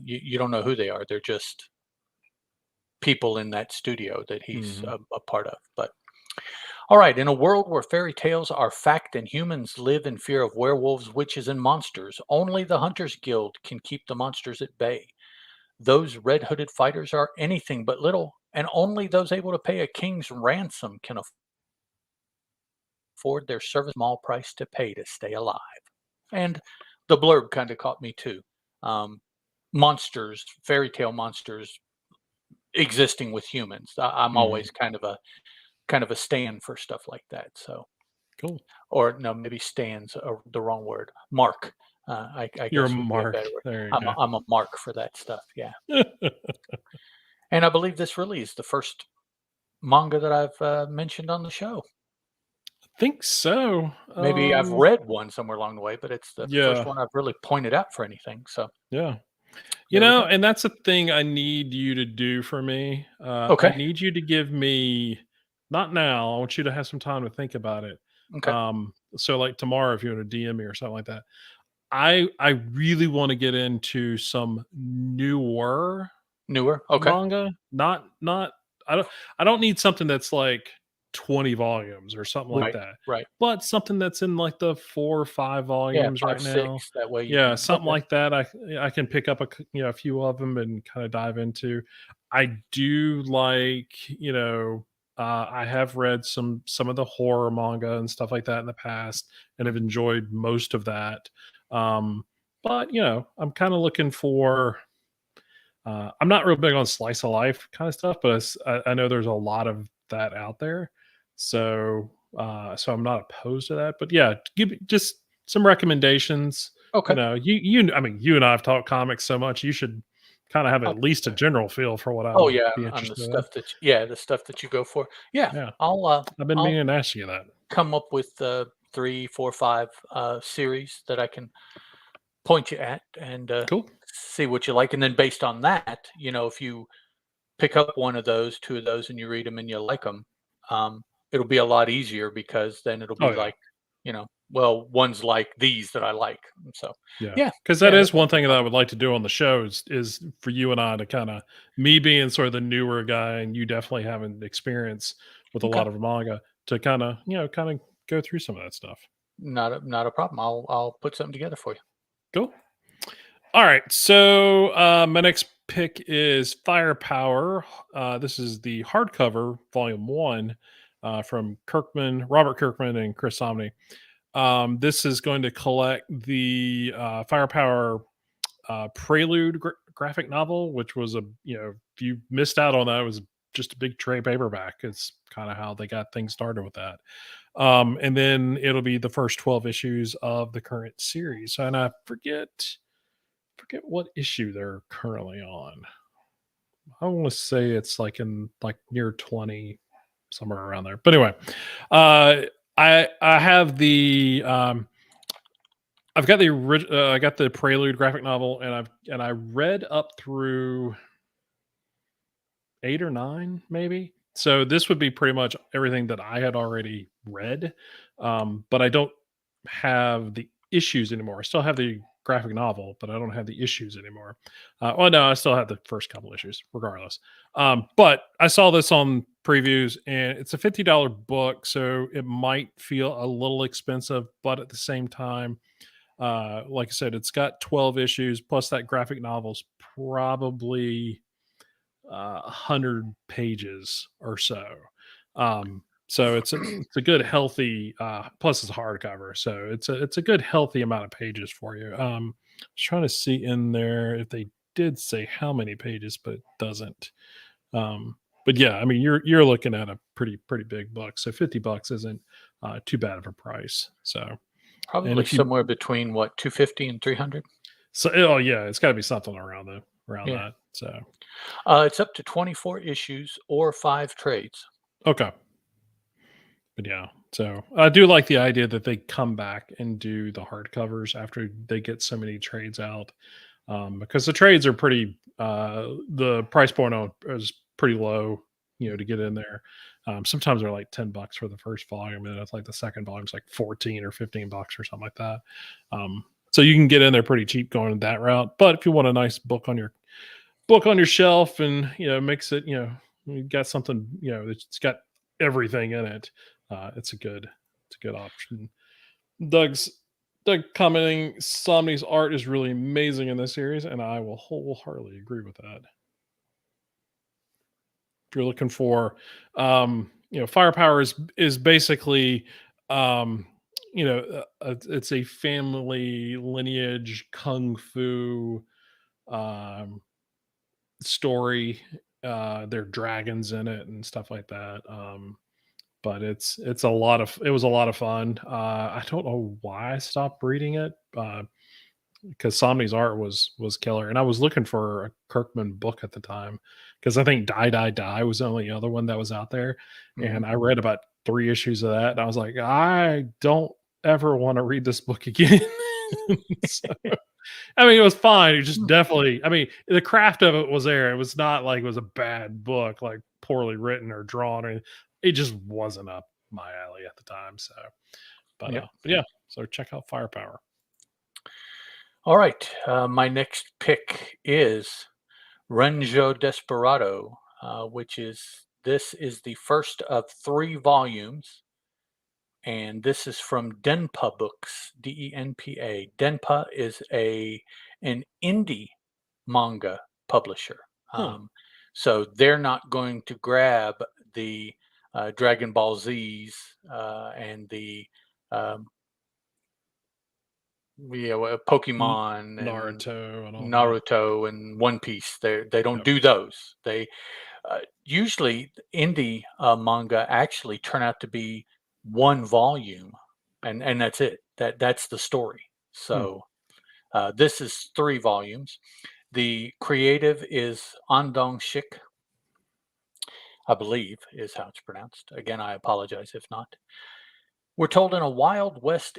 You don't know who they are. They're just people in that studio that he's Hmm. a part of. But all right, in a world where fairy tales are fact and humans live in fear of werewolves, witches, and monsters, only the Hunters Guild can keep the monsters at bay. Those red hooded fighters are anything but little, and only those able to pay a king's ransom can afford their service small price to pay to stay alive. And the blurb kind of caught me too. Um, Monsters, fairy tale monsters existing with humans. I'm Hmm. always kind of a stand for stuff like that. So, Cool. or no, maybe stands the wrong word. Mark, I You're a guess would be a mark. better word. There you I'm go. I'm a mark for that stuff. Yeah, I and I believe this really is the first manga that I've mentioned on the show. think so. Maybe I've read one somewhere along the way, but it's the first Yeah. one I've really pointed out for anything. So Yeah. there we go. And that's a thing I need you to do for me. I Okay. need you to give me, not now. I want you to have some time to think about it. Okay. So like tomorrow, if you want to DM me or something like that, I really want to get into some newer Newer. Okay. manga. Not I don't I don't need something that's like 20 volumes or something like Right. that. Right. But something that's in like the 4 or 5 Yeah. volumes right Five, now. six. That way you Yeah, can. something Okay. like that. I can pick up a few of them and kind of dive into. I do like, I have read some of the horror manga and stuff like that in the past, and have enjoyed most of that. But I'm kind of looking for I'm not real big on slice of life kind of stuff, but I know there's a lot of that out there. So I'm not opposed to that. But yeah, give me just some recommendations. Okay. I mean, you and I have talked comics so much. You should kind of have I'll at least a general feel for what I Oh, would yeah, be on the interested in. stuff that yeah, the stuff that you go for. Yeah, Yeah, I'll, I've been I'll meaning to ask you that. come up with, three, four, five series that I can point you at and Cool. see what you like. And then based on that, if you pick up one of those, two of those, and you read them and you like them, it'll be a lot easier because then it'll Oh be yeah. like, well, one's like these that I like. So, Yeah, yeah, because that yeah, is that'd one be thing that fun. I would like to do on the show is for you and I to kinda me being sort of the newer guy and you definitely having experience with a Okay, lot of manga to kinda go through some of that stuff. not a problem. I'll put something together for you. Cool. Alright, so, my next pick is Firepower. This is the hardcover, volume 1, from Robert Kirkman and Chris Samnee. This is going to collect the, Firepower Prelude graphic novel, which was if you missed out on that, it was just a big trade paperback. It's kind of how they got things started with that. And then it'll be the first 12 issues of the current series. And I forget what issue they're currently on. I want to say it's like in like near 20, somewhere around there. But anyway, uh, I have the I've got I got the Prelude graphic novel, and I read up through 8 or 9 maybe. So this would be pretty much everything that I had already read, but I don't have the issues anymore. I still have the graphic novel, but I don't have the issues anymore. Well, no, I still have the first couple issues, regardless. But I saw this on previews, and it's a $50 book, so it might feel a little expensive, but at the same time, like I said, it's got 12 issues plus that graphic novel's probably 100 pages or so. So it's a good healthy plus it's a hardcover, so it's a good healthy amount of pages for you. I was trying to see in there if they did say how many pages, but it doesn't. But yeah, I mean you're looking at a pretty big book, so $50 isn't too bad of a price. So and Probably if you somewhere between what 250 and 300. oh yeah, it's got to be something around Yeah, that. So it's up to 24 issues or five trades. okay. But yeah, so I do like the idea that they come back and do the hardcovers after they get so many trades out, because the trades are pretty. The price point on is pretty low, to get in there. Sometimes they're like $10 for the first volume, and it's like the second volume's like 14 or $15 or something like that. So you can get in there pretty cheap going that route. But if you want a nice book on your shelf and makes it you got something it's got everything in it, it's a good option. doug's Doug commenting Somni's art is really amazing in this series, and I will wholeheartedly agree with that. If you're looking for firepower is basically it's a family lineage kung fu um story. There are dragons in it and stuff like that. But it was a lot of fun. I don't know why I stopped reading it, because Somni's art was killer, and I was looking for a Kirkman book at the time because I think Die Die Die was the only other one that was out there, Mhm. and I read about 3 issues of that, and I was like, I don't ever want to read this book again. So I mean, it was fine. It just definitely, I mean, the craft of it was there. It was not like it was a bad book, like poorly written or drawn, or it just wasn't up my alley at the time. So, Yep. but yeah, so check out Firepower. All right. My next pick is Renjo Desperado, which is this is the first of three volumes, and this is from Denpa Books, Denpa. Denpa is an indie manga publisher, Huh. um, so they're not going to grab the Dragon Ball Z's and the um, N- Pokemon and Naruto and all that. Naruto and One Piece. They don't Yep. do those. They usually indie manga actually turn out to be one volume, and that's it. That's the story. Hmm. So this is three volumes. The creative is Andong Shik, I believe is how it's pronounced. Again, I apologize if not. We're told in a Wild West,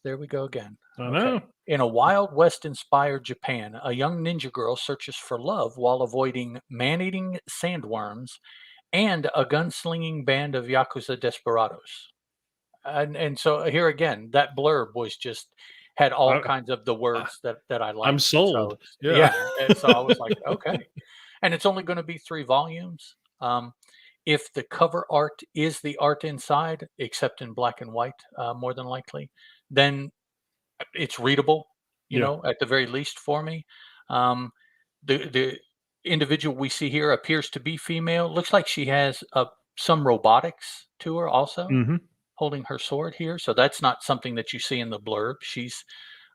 there we go again. I know. Okay. In a Wild West inspired Japan, a young ninja girl searches for love while avoiding man-eating sandworms and a gunslinging band of yakuza desperados. And so here again, that blurb was just had all I, kinds of the I, words that I I'm liked. sold. So Yeah. yeah, and so I was like, okay. And it's only going to be 3 volumes. If the cover art is the art inside, except in black and white, more than likely, then it's readable, Yeah. at the very least for me. Um, the individual we see here appears to be female. Looks like she has some robotics to her also, Hmm. holding her sword here. So that's not something that you see in the blurb. She's,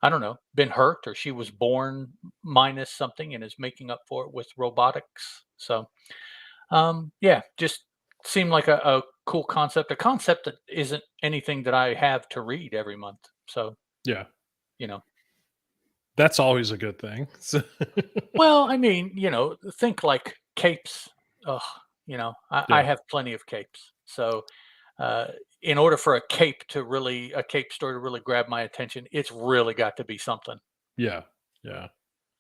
I don't know, been hurt or she was born minus something and is making up for it with robotics. So yeah, just seemed like a cool concept, a concept that isn't anything that I have to read every month. So, Yeah. you know, That's always a good thing. So, well, I mean, think like capes. Ugh, I yeah. have plenty of capes. So, uh, in order for a cape story to really grab my attention, it's really got to be something. Yeah. Yeah.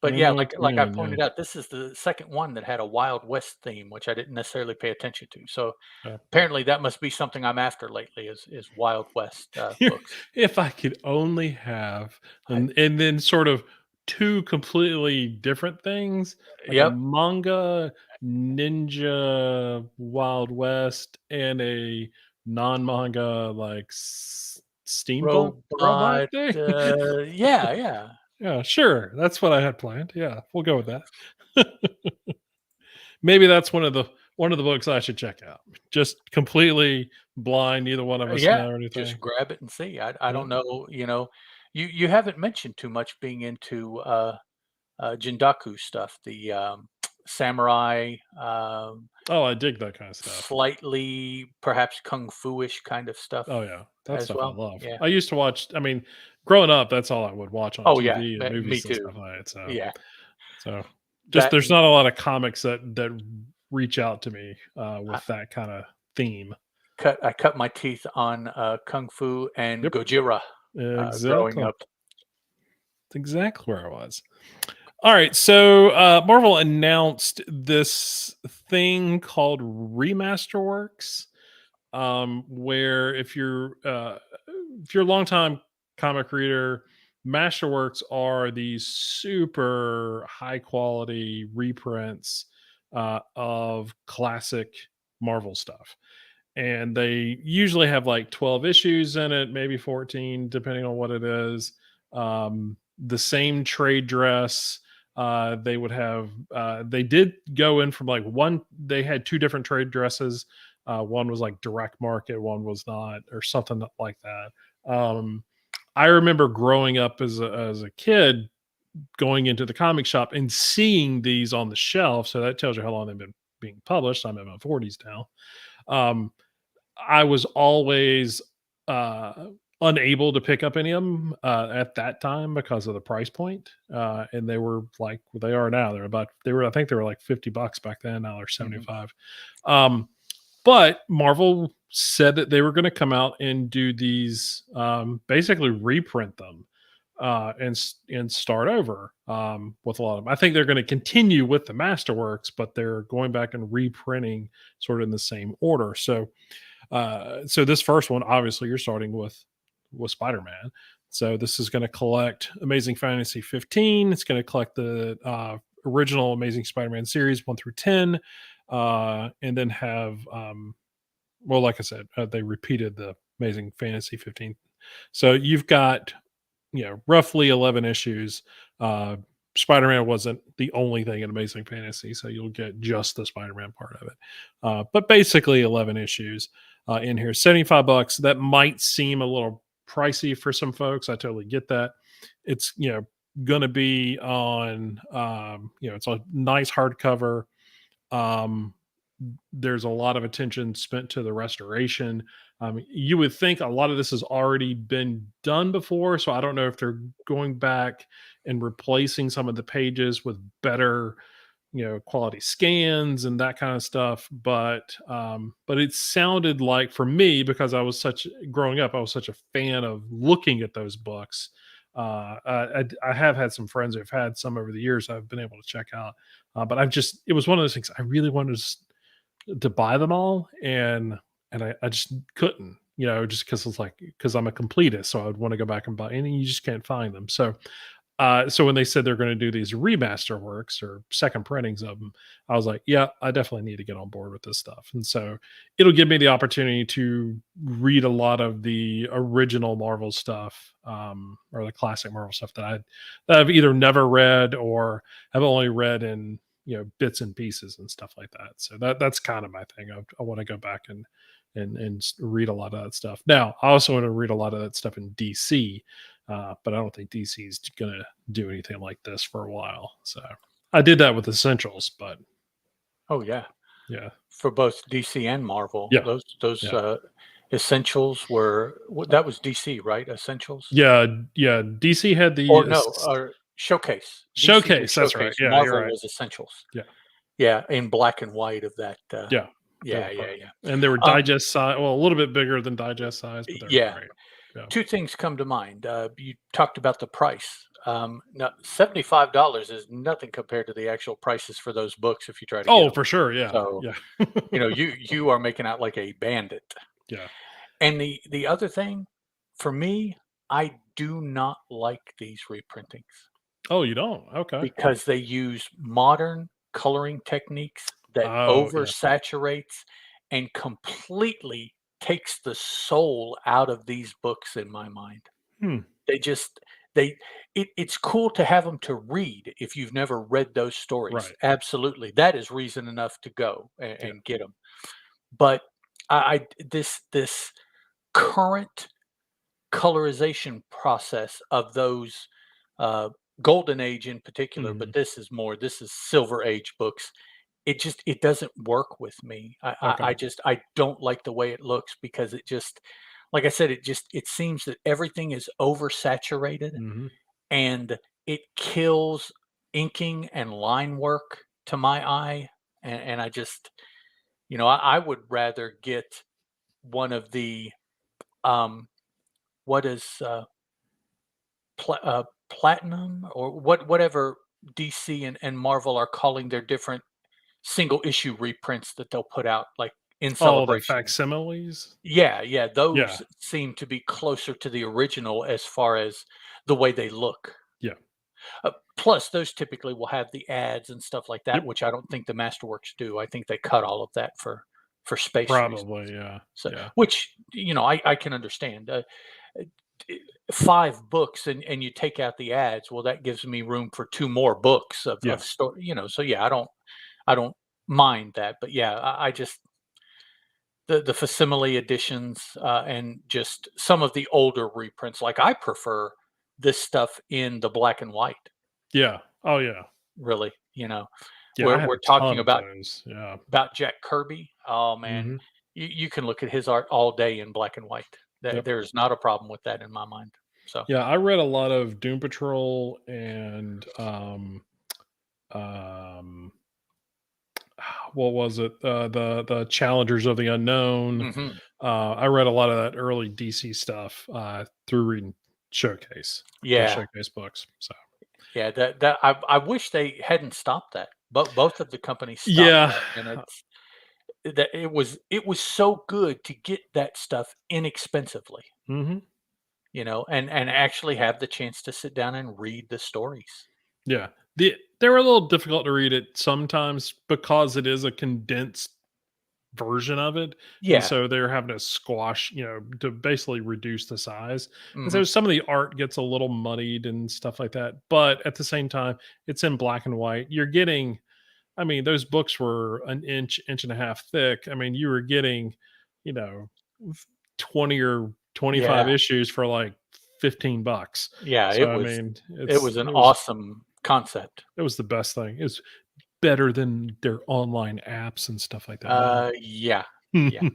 But I yeah, know what you like I mean. Yeah. pointed out, this is the second one that had a Wild West theme, which I didn't necessarily pay attention to. So Yeah. apparently, that must be something I'm after lately is Wild West books. If I could only have, I, and then sort of two completely different things, like a yep, manga ninja Wild West and a non-manga like steampunk robot robot. thing. Yeah, yeah. Yeah, sure. That's what I had planned. Yeah, we'll go with that. Maybe that's one of the books I should check out. Just completely blind, neither one of us Yeah, know just anything. grab it and see. I Yeah. don't know, you haven't mentioned too much being into, Jindaku stuff, the, samurai, Oh, I dig that kind of stuff. slightly perhaps kung fu-ish kind of stuff Oh, yeah. That as stuff I well. love. Yeah. I used to watch, I mean, growing up, that's all I would watch on Oh, yeah, TV and me movies and too. stuff like that, Yeah. so just That there's and not a lot of comics that reach out to me, I with that kinda theme. I cut my teeth on, kung fu and Yep. Gojira, growing Exactly. up. That's exactly where I was. Alright, so, Marvel announced this thing called Remasterworks, where if you're a longtime comic reader, Masterworks are these super high quality reprints of classic Marvel stuff, and they usually have like 12 issues in it, maybe 14, depending on what it is. The same trade dress. They would have. They did go in from like one. They had two different trade dresses. One was like direct market, one was not, or something like that. I remember growing up as a kid, going into the comic shop and seeing these on the shelf. So that tells you how long they've been being published. I'm in my 40s now. Um, I was always uh, unable to pick up any of them at that time because of the price point, and they were like what they are now. I think they were like $50 back then. Now they're Mhm, 75. Um, but Marvel said that they were going to come out and do these, basically reprint them, and start over, with a lot of them. I think they're going to continue with the Masterworks, but they're going back and reprinting sort of in the same order. So this first one, obviously, you're starting with Spider-Man. So this is going to collect Amazing Fantasy 15. It's going to collect the original Amazing Spider-Man series 1 through 10, and then have, well, like I said, they repeated the Amazing Fantasy 15. So you've got, roughly 11 issues. Uh, Spider-Man wasn't the only thing in Amazing Fantasy, so you'll get just the Spider-Man part of it. But basically 11 issues in here. $75. That might seem a little pricey for some folks. I totally get that. It's, going to be on, it's a nice hardcover. Um, there's a lot of attention spent to the restoration. You would think a lot of this has already been done before, so I don't know if they're going back and replacing some of the pages with better quality scans and that kind of stuff. But it sounded like for me, because I was such growing up, I was such a fan of looking at those books. I have had some friends who've had some over the years I've been able to check out, but it was one of those things I really wanted to buy them all, and I just couldn't, just because I'm a completist, so I would want to go back and buy, and you just can't find them. So when they said they're going to do these remaster works or second printings of them, I was like, yeah, I definitely need to get on board with this stuff. And so it'll give me the opportunity to read a lot of the original Marvel stuff, or the classic Marvel stuff that I've either never read or have only read in bits and pieces and stuff like that. So that's kind of my thing. I want to go back and read a lot of that stuff. Now I also want to read a lot of that stuff in DC, but I don't think DC is going to do anything like this for a while. So I did that with Essentials, but Oh yeah, yeah, for both DC and Marvel. yeah, Those yeah, Essentials were that was DC, right? Essentials? yeah, yeah. DC had Or the no, or Showcase. DC was showcase. That's right. Showcase, Yeah, you're Marvel right. was Essentials. Yeah, Yeah, in black and white of that, yeah. They were yeah, yeah, perfect, yeah. and they were Um, digest size. Well, a little bit bigger than digest size, but they were yeah, great. Yeah. 2 things come to mind. You talked about the price. Now $75 is nothing compared to the actual prices for those books if you try to get Oh, them. for sure. Yeah, So, yeah, you are making out like a bandit. yeah. And the other thing, for me, I do not like these reprintings Oh, you don't? Okay. because they use modern coloring techniques that Oh, yeah. oversaturates and completely takes the soul out of these books in my mind. Hmm. They just they it's cool to have them to read if you've never read those stories. Right. Absolutely. That is reason enough to go Yeah. and get them. But I this current colorization process of those uh, golden age in particular, but Mhm. this is silver age books. It doesn't work with me. Okay. I don't like the way it looks because it just like I said, it seems that everything is oversaturated Mhm. and it kills inking and line work to my eye. And I just, I would rather get one of the um, what is platinum or whatever DC and Marvel are calling their different single issue reprints that they'll put out like in Oh, the celebration. facsimiles? Yeah, yeah, Yeah. those seem to be closer to the original as far as the way they look. Yeah. Plus, those typically will have the ads and stuff like that, Yep. which I don't think the Masterworks do. I think they cut all of that for space reasons. Probably, yeah. So, Yeah. which I can understand. Uh, 5 books and you take out the ads, well, that gives me room for 2 more books Yeah. of story, so yeah, I don't mind that, but yeah, I just the facsimile editions, and just some of the older reprints, like, I prefer this stuff in the black and white, Yeah. Oh, yeah. really, Yeah, I have we're a talking ton of those. Yeah. about Jack Kirby. Oh, man, Mhm. you can look at his art all day in black and white. Yep. There's not a problem with that in my mind, so Yeah, I read a lot of Doom Patrol and, um, what was it? The Challengers of the Unknown. mhm. I read a lot of that early DC stuff, through reading Showcase, the Yeah. Showcase books, so Yeah, that I wish they hadn't stopped that. Both of the companies stopped yeah. that, and it was so good to get that stuff inexpensively, Mhm. and actually have the chance to sit down and read the stories. Yeah. They were a little difficult to read it sometimes because it is a condensed version of it, and Yeah, so they're having to squash, to basically reduce the size, and mhm, so some of the art gets a little muddied and stuff like that, but at the same time, it's in black and white. You're getting I mean, those books were an inch and a half thick. I mean, you were getting, you know, 20 or 25 yeah, issues for like $15. yeah, So I mean, it was an it was awesome concept. the best thing. It's better than their online apps and stuff like that. Yeah, yeah.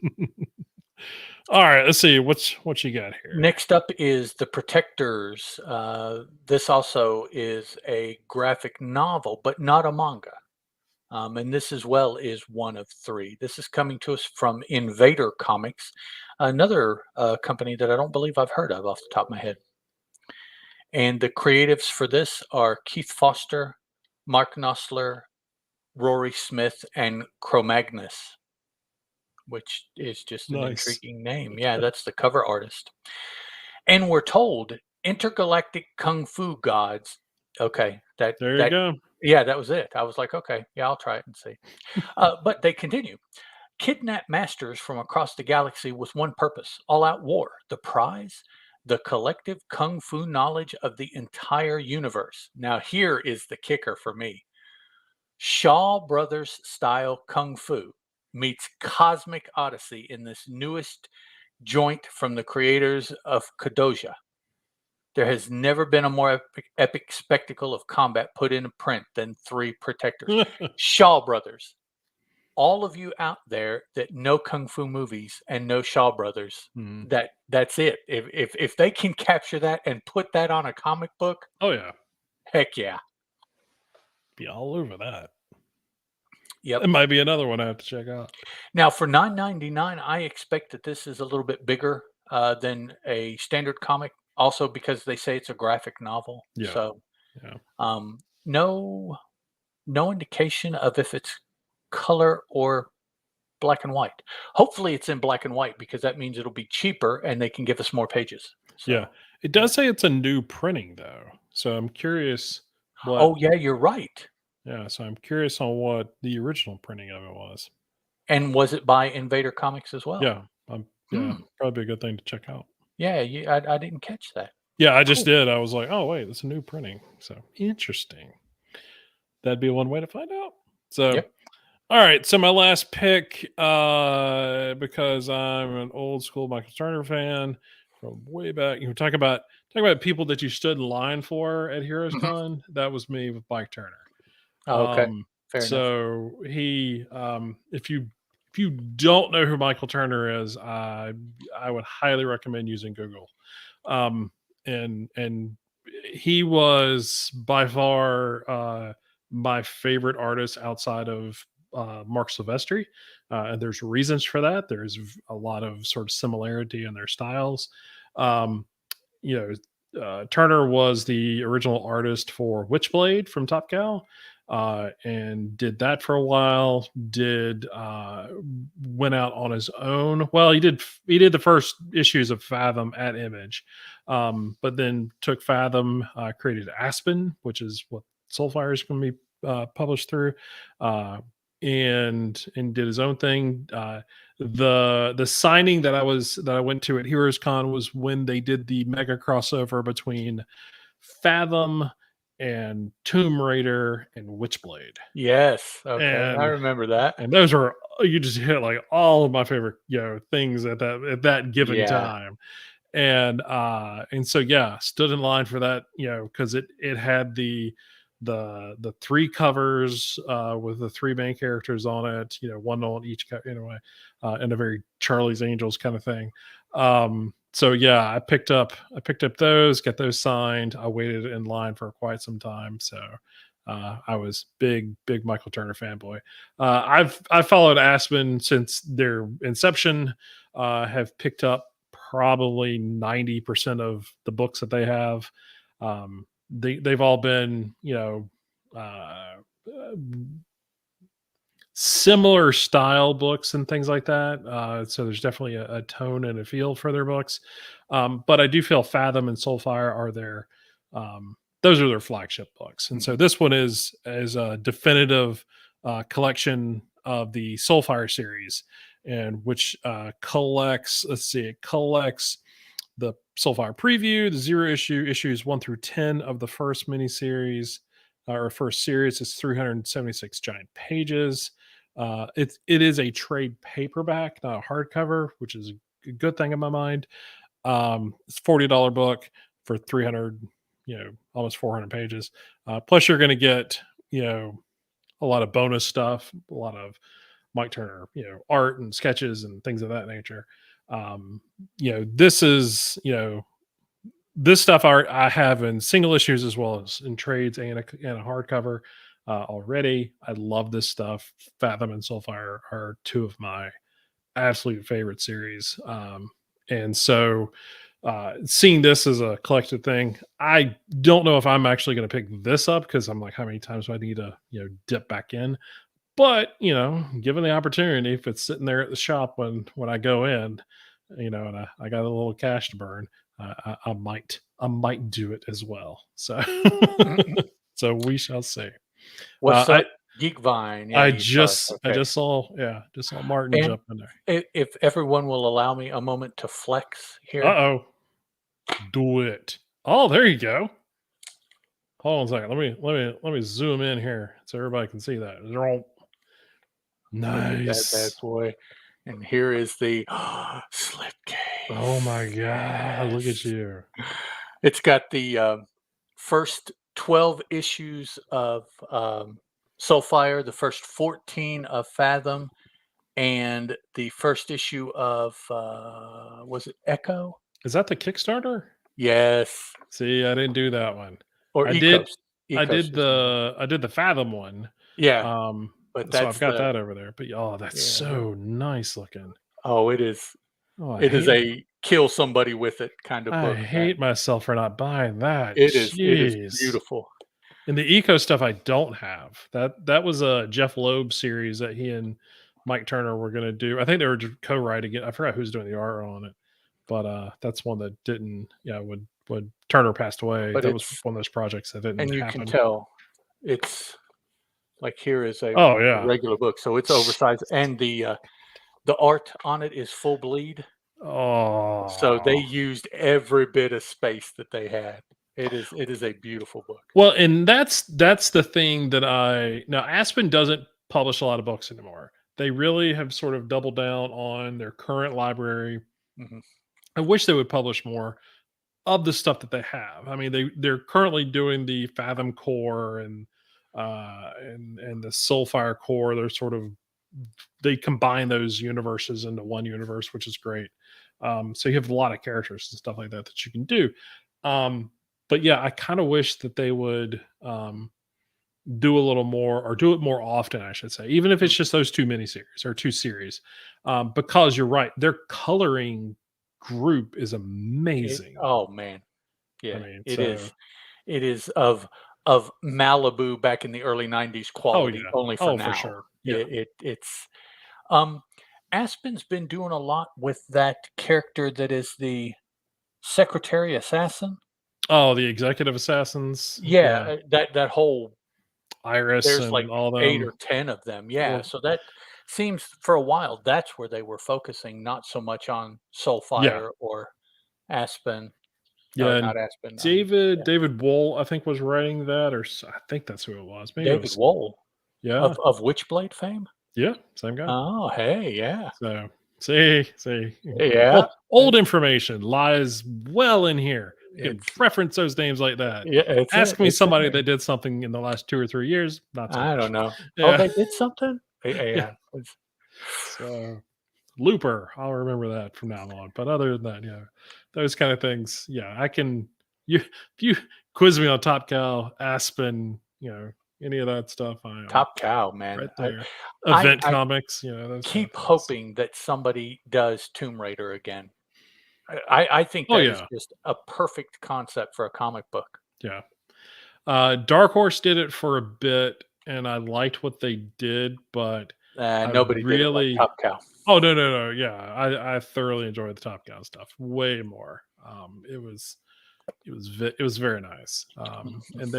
All right, let's see what you got here. Next up is The Protectors. This also is a graphic novel, but not a manga. And this as well is one of three. This is coming to us from Invader Comics, another company that I don't believe I've heard of off the top of my head. And the creatives for this are Keith Foster, Mark Knopfler, Rory Smith, and Cro-Magnus, which is just an Nice. intriguing name. Yeah, that's the cover artist. And we're told intergalactic kung fu gods. Okay, There you go. yeah, that was it. I was like, okay, yeah, I'll try it and see. But they continue. Kidnap masters from across the galaxy with one purpose: all out war. The prize? The collective kung fu knowledge of the entire universe. Now, here is the kicker for me: Shaw Brothers style kung fu meets cosmic odyssey in this newest joint from the creators of Kadoja. There has never been a more epic spectacle of combat put in print than Three Protectors. Shaw Brothers. All of you out there that know kung fu movies and know Shaw Brothers, Mhm. that's it. If they can capture that and put that on a comic book, Oh yeah, heck yeah. be all over that. Yep. It might be another one I have to check out. Now for 9.99, I expect that this is a little bit bigger than a standard comic. Also because they say it's a graphic novel, Yeah, so yeah, um, no no indication of if it's color or black and white. Hopefully, it's in black and white because that means it'll be cheaper and they can give us more pages. yeah. So, It yeah. does say it's a new printing though, so I'm curious what. Oh, yeah, you're right. Yeah, so I'm curious on what the original printing of it was. And was it by Invader Comics as well? Yeah, yeah, Hmm. probably a good thing to check out. Yeah, I didn't catch that. Yeah, I just Cool. did. I was like, oh wait, it's a new printing. So interesting. That'd be one way to find out. So Yep. all right, so my last pick, because I'm an old school Michael Turner fan from way back. You know, talk about people that you stood in line for at Heroes Hmm. Con. That was me with Mike Turner. Oh, okay. Um, Fair enough. so he, if you don't know who Michael Turner is, I would highly recommend using Google. Um, and he was by far my favorite artist outside of Mark Silvestri, and there's reasons for that. There's a lot of sort of similarity in their styles. Um, you know, Turner was the original artist for Witchblade from Top Cow, and did that for a while. Did went out on his own. Well, he did the first issues of Fathom at Image, but then took Fathom, created Aspen, which is what Soulfire is going to be published through, uh, and did his own thing. The signing that I went to at Heroes Con was when they did the mega crossover between Fathom and Tomb Raider and Witchblade. Yes. Okay. I And remember that. those were, you just hit like all of my favorite, things at that given Yeah. time. And so yeah, stood in line for that, because it had the three covers with the three main characters on it, one on each in a very Charlie's Angels kind of thing. So yeah, I picked up those, got those signed. I waited in line for quite some time. So I was big Michael Turner fanboy. I've followed Aspen since their inception. Have picked up probably 90% of the books that they have. They've all been, uh, similar style books and things like that. So there's definitely a tone and a feel for their books. But I do feel Fathom and Soulfire are those are their flagship books. And so Mhm. this one is a definitive collection of the Soulfire series, and which collects. Let's see, it collects the Soulfire preview, the zero issues 1 through 10 of the first miniseries, or first series. It's 376 giant pages. It is a trade paperback, not a hardcover, which is a good thing in my mind. It's $40 book for 300, almost 400 pages. Plus, you're going to get, a lot of bonus stuff, a lot of Mike Turner, art and sketches and things of that nature. This is, this stuff I have in single issues as well as in trades and a hardcover. already. I love this stuff. Fathom and Soulfire are two of my absolute favorite series. And so seeing this as a collected thing, I don't know if I'm actually going to pick this up because I'm like, how many times do I need to, dip back in? But given the opportunity, if it's sitting there at the shop when I go in, and I got a little cash to burn, I might do it as well. So Mm, so we shall see. what's I up, Geekvine? Yeah, I you saw it. just I Okay. just saw just saw Martin And jump in there. if everyone will allow me a moment to flex Uh here. oh, do it. Oh, there you go. Hold on a second. Let me zoom in here so everybody can see that. Look at that bad Nice. boy. And here is the Oh my slipcase. god, look at Yes. you. It's got the, first 12 issues of, Soulfire, the first 14 of Fathom, and the first issue of, was it Echo? Is that the Kickstarter? Yes, See, I didn't do that one. or I did Ecos. I Ecos did is the name. the Fathom one. Yeah, Um, but so I've that's got the that over there. But oh, that's yeah. so nice looking. Oh, Oh, I it is hate a kill somebody with it kind of I book, that hate myself for not buying that. it is Jeez. beautiful. And the eco stuff I don't have. That was a Jeff Loeb series that he and Mike Turner were gonna do. I think they were co-writing it. I forgot who's doing the art on it. But that's one that didn't, when Turner passed away, But that was it's one of those projects that didn't and you can happen. tell it's like here is a Oh yeah. regular book, so it's oversized, and the art on it is full bleed, so they Oh. used every bit of space that they had. It is a beautiful book. Well, and that's the thing that I now Aspen doesn't publish a lot of books anymore. They really have sort of doubled down on their current library. Mhm. I wish they would publish more of the stuff that they have. I mean, they're currently doing the Fathom core and the Soulfire core. They're sort of they combine those universes into one universe, which is great. So you have a lot of characters and stuff like that that you can do. But yeah, I kind of wish that they would do a little more or do it more often, I should say, even if Mm. it's just those two miniseries or two series. Because you're right, their coloring group is amazing. Oh, man. I Yeah, mean, it is. so It is of Malibu back in the early '90s oh quality, yeah, only for oh for now. sure, yeah. It's um, Aspen's been doing a lot with that character that is the secretary assassin. Oh, the executive assassins, Yeah, yeah, that whole Iris there's like and all 8 or them. 10 of them, yeah, Well, so that seems for a while, that's where they were focusing, not so much on yeah, Soulfire or Aspen, yeah, or and not Aspen, David yeah, David Wool, I think, was writing that, or I think that's who it was. Maybe it David was, Wohl yeah, of Witchblade fame? yeah, same guy. Oh, hey, yeah. So see, Yeah, old information lies well in here. You can it's reference those names like that. yeah, Ask me it's in somebody there. that did something in the last 2 or 3 years, not so I don't much. know. Oh, Yeah, they did something? yeah. Yeah, it's So Looper, I'll remember that from now on. But other than that, those kind of things, I can. If you quiz me on Top Cow, Aspen, any of that stuff, I am top cow, man. right there. I Event I comics, those kind of keep things. hoping that somebody does Tomb Raider again. I think Oh that is yeah, just a perfect concept for a comic book. yeah. Dark Horse did it for a bit, and I liked what they did, but I Nobody did it like really. Top Cow. Oh no, no, no! Yeah, I thoroughly enjoyed the Top Gun stuff way more. It was very nice, and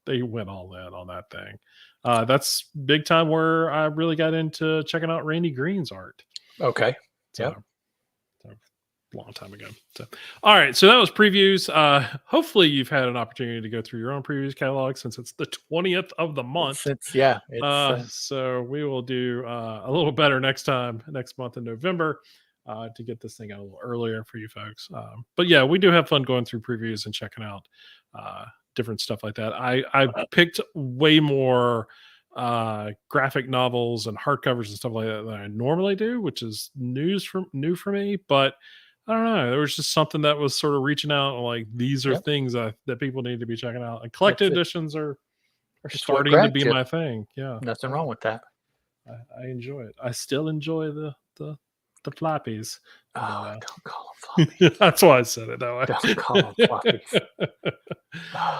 they went all in on that thing. That's big time where I really got into checking out Randy Green's art. Okay. Yep. So a long time ago. So, all right. So that was previews. Hopefully, you've had an opportunity to go through your own previews catalog since it's the 20th of the month. Since yeah, it's So we will do a little better next month in November, to get this thing out a little earlier for you folks. But yeah, we do have fun going through previews and checking out different stuff like that. I picked way more graphic novels and hardcovers and stuff like that than I normally do, which is new for me. But I don't know. There was just something that was sort of reaching out, like these are yep. things that people need to be checking out. And It's collected editions are It's what starting to grabs be you. my thing. Yeah, Nothing yeah. wrong with that. I enjoy it. I still enjoy the flappies, but Oh, don't call them floppies. that's why I said it that Don't call them floppies. way.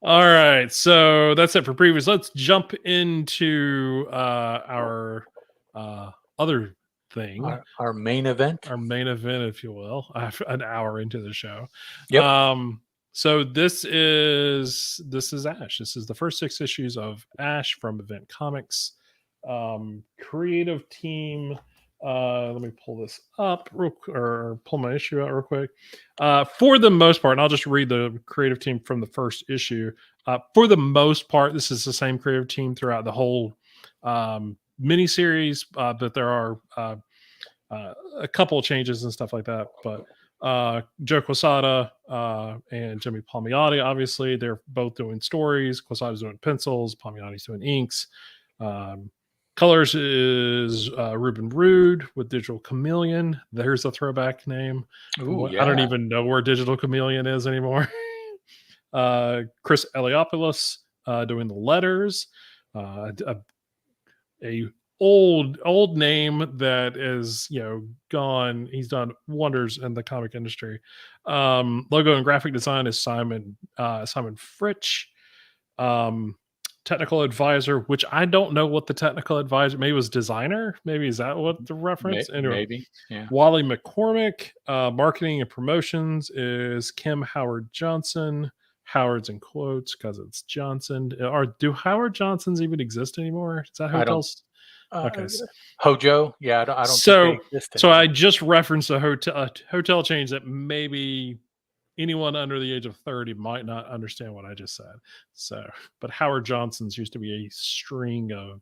All right, so that's it for previews. Let's jump into our other thing, Our main event. our main event, if you will. An hour into the show. Yep. So this is Ash. This is the first 6 issues of Ash from Event Comics. Creative team. Let me pull this up or pull my issue out real quick. For the most part, and I'll just read the creative team from the first issue. For the most part, this is the same creative team throughout the whole miniseries, but there are a couple of changes and stuff like that. But Joe Quesada and Jimmy Palmiotti, obviously, they're both doing stories. Quesada's doing pencils, Palmiotti's doing inks. Um, Colors is Ruben Rude with Digital Chameleon. There's a throwback name. Ooh, I don't yeah. even know where Digital Chameleon is anymore. Chris Eliopoulos doing the letters. A old name that is gone. He's done wonders in the comic industry. Logo and graphic design is Simon Fritsch. um Technical advisor, which I don't know what the technical advisor, maybe it was designer, maybe is that what the reference. Anyway, Maybe. Yeah. Wally McCormick. Marketing and promotions is Kim Howard Johnson. Howard's in quotes because it's Johnson. Or do Howard Johnsons even exist anymore? Is that I don't. hotels? Okay. Uh, Hojo. Yeah. I don't think they So exist so I anymore. just referenced a hotel change that maybe anyone under the age of 30 might not understand what I just said. So, but Howard Johnson's used to be a string of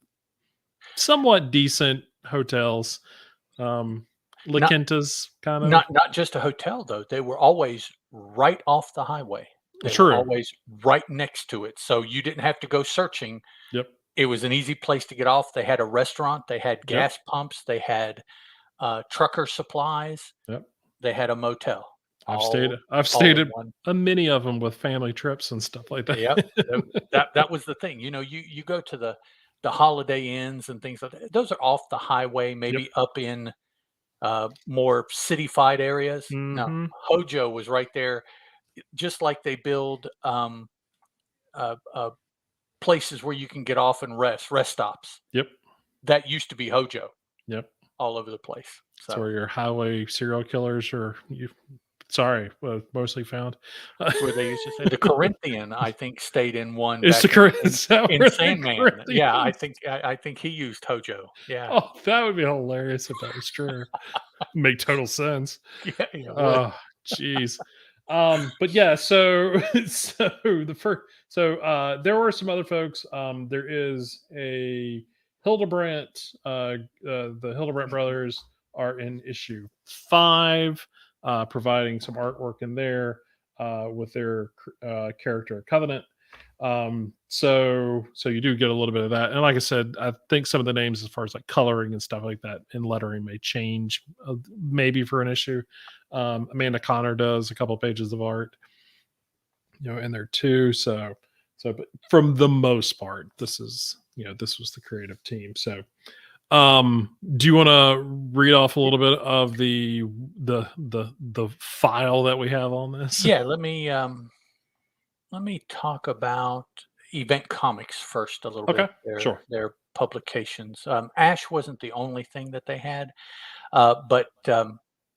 somewhat decent hotels. La Not Quinta's kind of not just a hotel though. They were always right off the highway. They were true. always right next to it, so you didn't have to go searching. Yep. It was an easy place to get off. They had a restaurant. They had Yep. gas pumps. They had trucker supplies. Yep. They had a motel. I've stayed All I've all stayed in at one. many of them with family trips and stuff like Yep. Tho that. that was the thing, you go to the Holiday Inns and things like that, those are off the highway, Yep. maybe up in, more city-fied areas. No, Mhm. Hojo was right there, just like they build, uh, places where you can get off and rest stops. Yep. That used to be Hojo Yep. all over the place, That's so where your highway serial killers are mostly found. that's where they used to say the Corinthian, I think, stayed in one Is back the Cor in is that in where the Sandman. Yeah, I Corinthians. think I think he used Hojo. Yeah. Oh, that would be hilarious if that was true. Make total sense. Yeah, it would. Oh, jeez. But yeah, so there were some other folks. There is a Hildebrandt, the Hildebrandt brothers are in issue 5, providing some artwork in there with their character Covenant. So you do get a little bit of that, and like I said, I think some of the names as far as like coloring and stuff like that and lettering may change, maybe for an issue. Amanda Connor does a couple pages of art in there too. So but from the most part, this was the creative team. So do you want to read off a little bit of the file that we have on this? Yeah, let me talk about Event Comics first a little bit, Okay, sure. their publications. Ash wasn't the only thing that they had, but,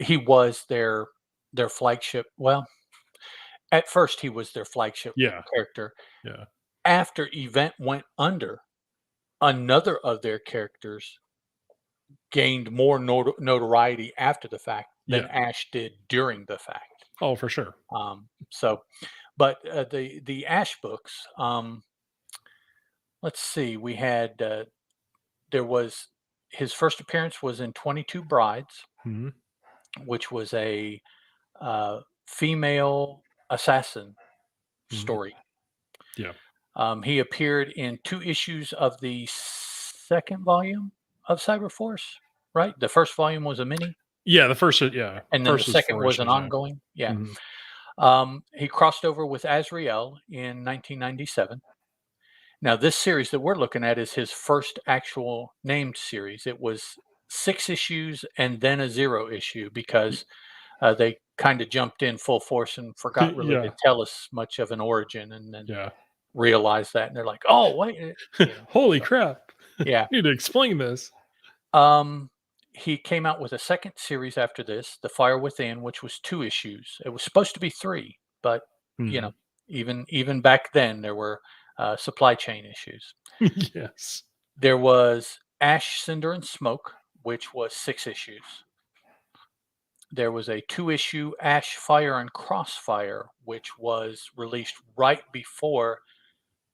he was their flagship. Well, at first, he was their flagship Yeah, character. yeah, After Event went under, another of their characters gained more notoriety after the fact than yeah. Ash did during the fact. Oh, for sure. So, but the Ash books, let's see, we had there was his first appearance was in 22 Brides, Mhm. which was a female assassin Mhm. story. Yeah. He appeared in 2 issues of the second volume of Cyberforce. Right, the first volume was a mini, Yeah, the first yeah, and then the first was second 4 was an issues, yeah. ongoing. Yeah. Mhm. He crossed over with Azrael in 1997, Now, this series that we're looking at is his first actual named series. It was 6 issues and then a 0 issue because, they kinda jumped in full force and forgot really to Yeah, tell us much of an origin and then yeah. realized that, and they're like, "Oh, wait," Holy so crap! yeah. Need to explain this. Um, he came out with a 2nd series after this, The Fire Within, which was 2 issues. It was supposed to be 3, but, you Mhm. know, even back then, there were, supply chain issues. Yes. There was Ash, Cinder, and Smoke, which was 6 issues. There was a 2-issue Ash, Fire, and Crossfire, which was released right before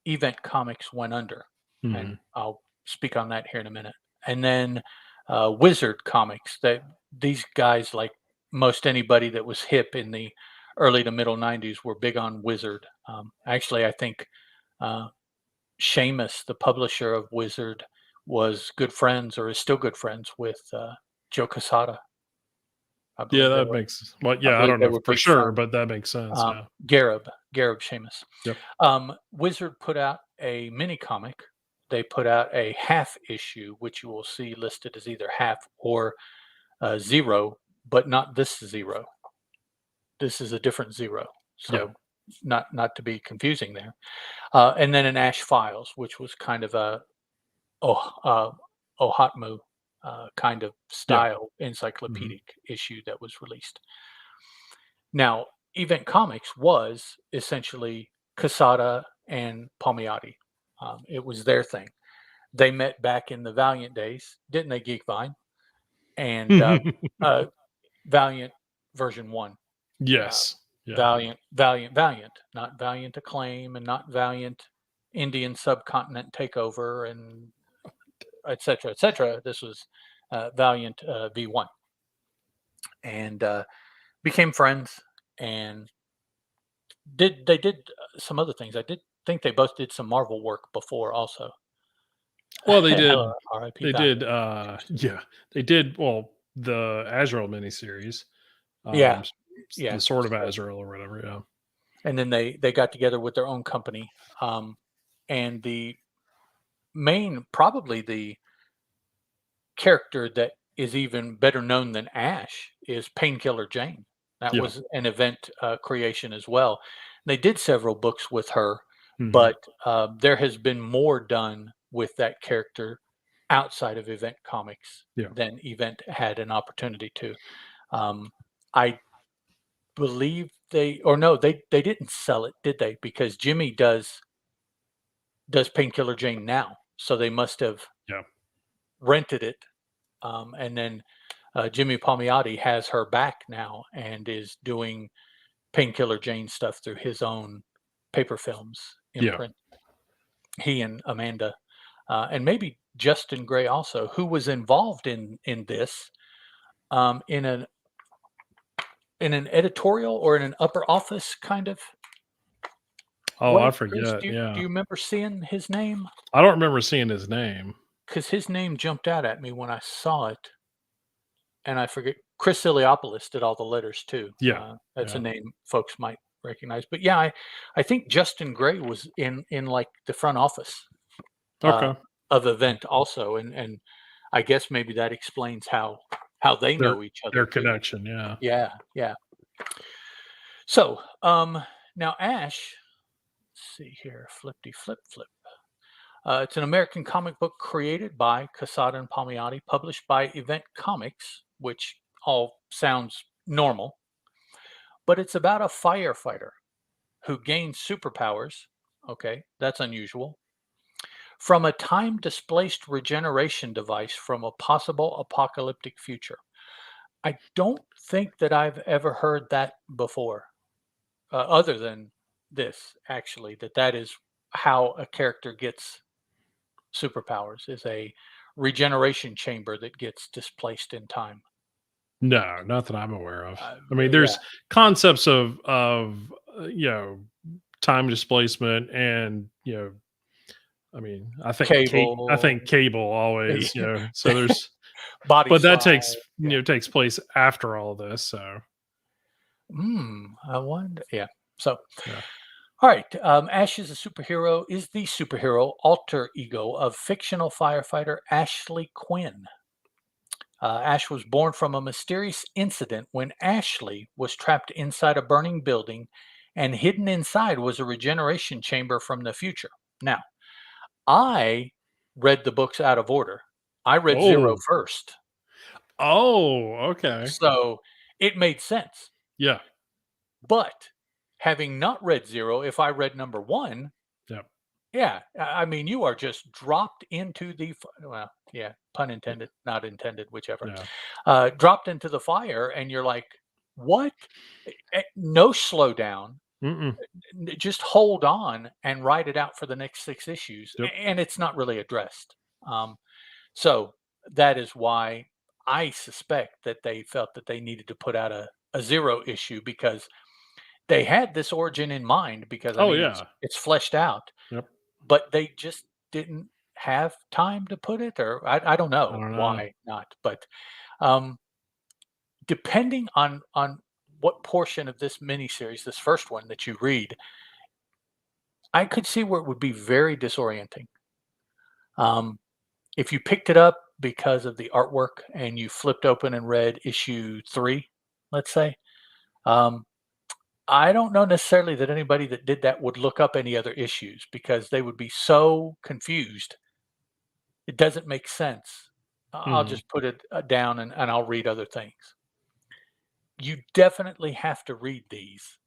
Event Comics went under, and Mhm. I'll speak on that here in a minute. And then, Wizard Comics, that these guys, like most anybody that was hip in the early to middle '90s, were big on Wizard. Actually, I think, uh, Seamus, the publisher of Wizard, was good friends or is still good friends with, Joe Quesada. I Yeah, believe they that were makes well, I yeah, I believe don't they know were for big sure, friends. but that makes sense, yeah. Garib Seamus. Yep. Wizard put out a mini comic. They put out a half issue, which you will see listed as either half or, 0, but not this 0. This is a different 0. Yeah. So not to be confusing there. And then an Ash Files, which was kind of a oh, Ohatmu, kind of Yeah. style Mhm. encyclopedic issue that was released. Now, Event Comics was essentially Casada and Palmiotti. It was their thing. They met back in the Valiant days, didn't they, Geekvine? And uh, Valiant version 1. Uh, Yes. Yeah. Valiant, not Valiant Acclaim and not Valiant Indian Subcontinent Takeover and et cetera, et cetera. This was Valiant V1. And became friends and did some other things. I did think they both did some Marvel work before also. Well, R.I.P. they did, Valiant. yeah, they did, well, the Azrael miniseries, Yeah, s yeah. the Sword of So, Azrael or whatever, yeah. and then they got together with their own company, and the main probably the character that is even better known than Ash is Painkiller Jane. That Yeah. was an event, creation as well. They did several books with her, Mhm. but, there has been more done with that character outside of Event Comics Yeah. than Event had an opportunity to. I believe they or no, they didn't sell it, did they? Because Jimmy does Painkiller Jane now, so they must have Yeah. rented it, and then Jimmy Palmiotti has her back now and is doing Painkiller Jane stuff through his own paper films Yeah. imprint. He and Amanda, and maybe Justin Gray also, who was involved in this in an editorial or in an upper office kind of Oh, I way. Chris, forget, do yeah. you remember seeing his name? I don't remember seeing his name. Because his name jumped out at me when I saw it, and I forget. Chris Iliopoulos did all the letters too. Yeah. That's a Yeah. name folks might recognize. But yeah, I think Justin Gray was in like the front office uh, Okay. of event also, and I guess maybe that explains how they Their know each other their too. connection, yeah. Yeah, yeah. So now Ash, let's see here, flippity flip flip. It's an American comic book created by Casada and Palmiotti, published by Event Comics, which all sounds normal, but it's about a firefighter who gains superpowers. Okay, that's unusual. From a time displaced regeneration device from a possible apocalyptic future. I don't think that I've ever heard that before, other than this, actually, that is how a character gets superpowers is a regeneration chamber that gets displaced in time. No, not that I'm aware of. I mean, Yeah, there's concepts time displacement and, I mean, I cable, think cable always, so there's body but that slide. you Yeah. know, takes place after all this, so I wonder. Yeah. So, yeah. All right. Ash is a superhero, is the superhero alter ego of fictional firefighter Ashley Quinn. Ash was born from a mysterious incident when Ashley was trapped inside a burning building, and hidden inside was a regeneration chamber from the future. Now, I read the books out of order. I read Zero Oh. first, Oh, okay. so it made sense. Yeah. But having not read Zero, if I read number one, Yep. yeah, I mean, you are just dropped into the well, yeah, pun Y intended, not intended, whichever. yeah. Dropped into the fire, and you're like, "What?" No slowdown. Mm-mm. Just hold on and write it out for the next 6 issues, Yep. and it's not really addressed. So that is why I suspect that they felt that they needed to put out a Zero issue because they had this origin in mind because, I Oh, mean, yeah. it's fleshed out, Yep. but they just didn't have time to put it, or I don't I know don't know. why not, but, um, depending on what portion of this miniseries, this first one that you read, I could see where it would be very disorienting. Um, if you picked it up because of the artwork and you flipped open and read issue 3, let's say, um, I don't know necessarily that anybody that did that would look up any other issues because they would be so confused. It doesn't make sense. I'll Mhm. just put it down and I'll read other things. You definitely have to read these,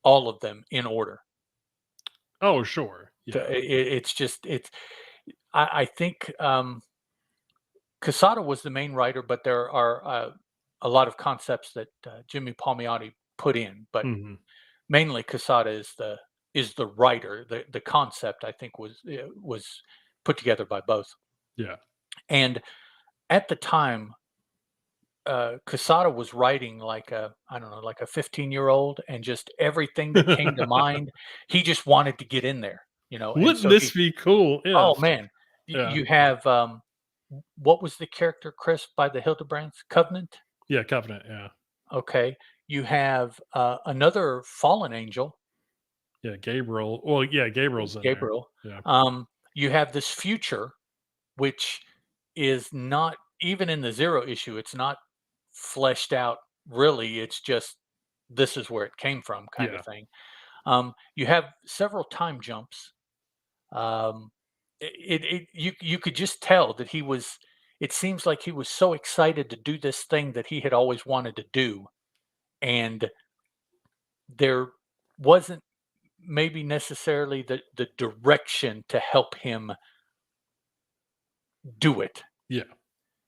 all of them in order. Oh, sure. Yeah. It's just, I think Casada was the main writer, but there are a lot of concepts that Jimmy Palmiotti put in, but Mhm. mainly Casada is the writer. The concept I think was put together by both. Yeah. And at the time, Casada was writing like a I don't know, like a 15-year-old, and just everything that came to mind, he just wanted to get in there, and Wouldn't so this he be cool oh if man, yeah. you have what was the character Chris by the Hildebrands? Covenant. Yeah, Covenant, yeah. Okay, you have another fallen angel, Yeah, Gabriel well, yeah, Gabriel's in there. Gabriel. Yeah. You have this future, which is not even in the Zero issue. It's not fleshed out really. It's just this is where it came from, kind of Yeah. thing. You have several time jumps. Um, you could just tell that he was. It seems like he was so excited to do this thing that he had always wanted to do, and there wasn't maybe necessarily the direction to help him do it. Yeah.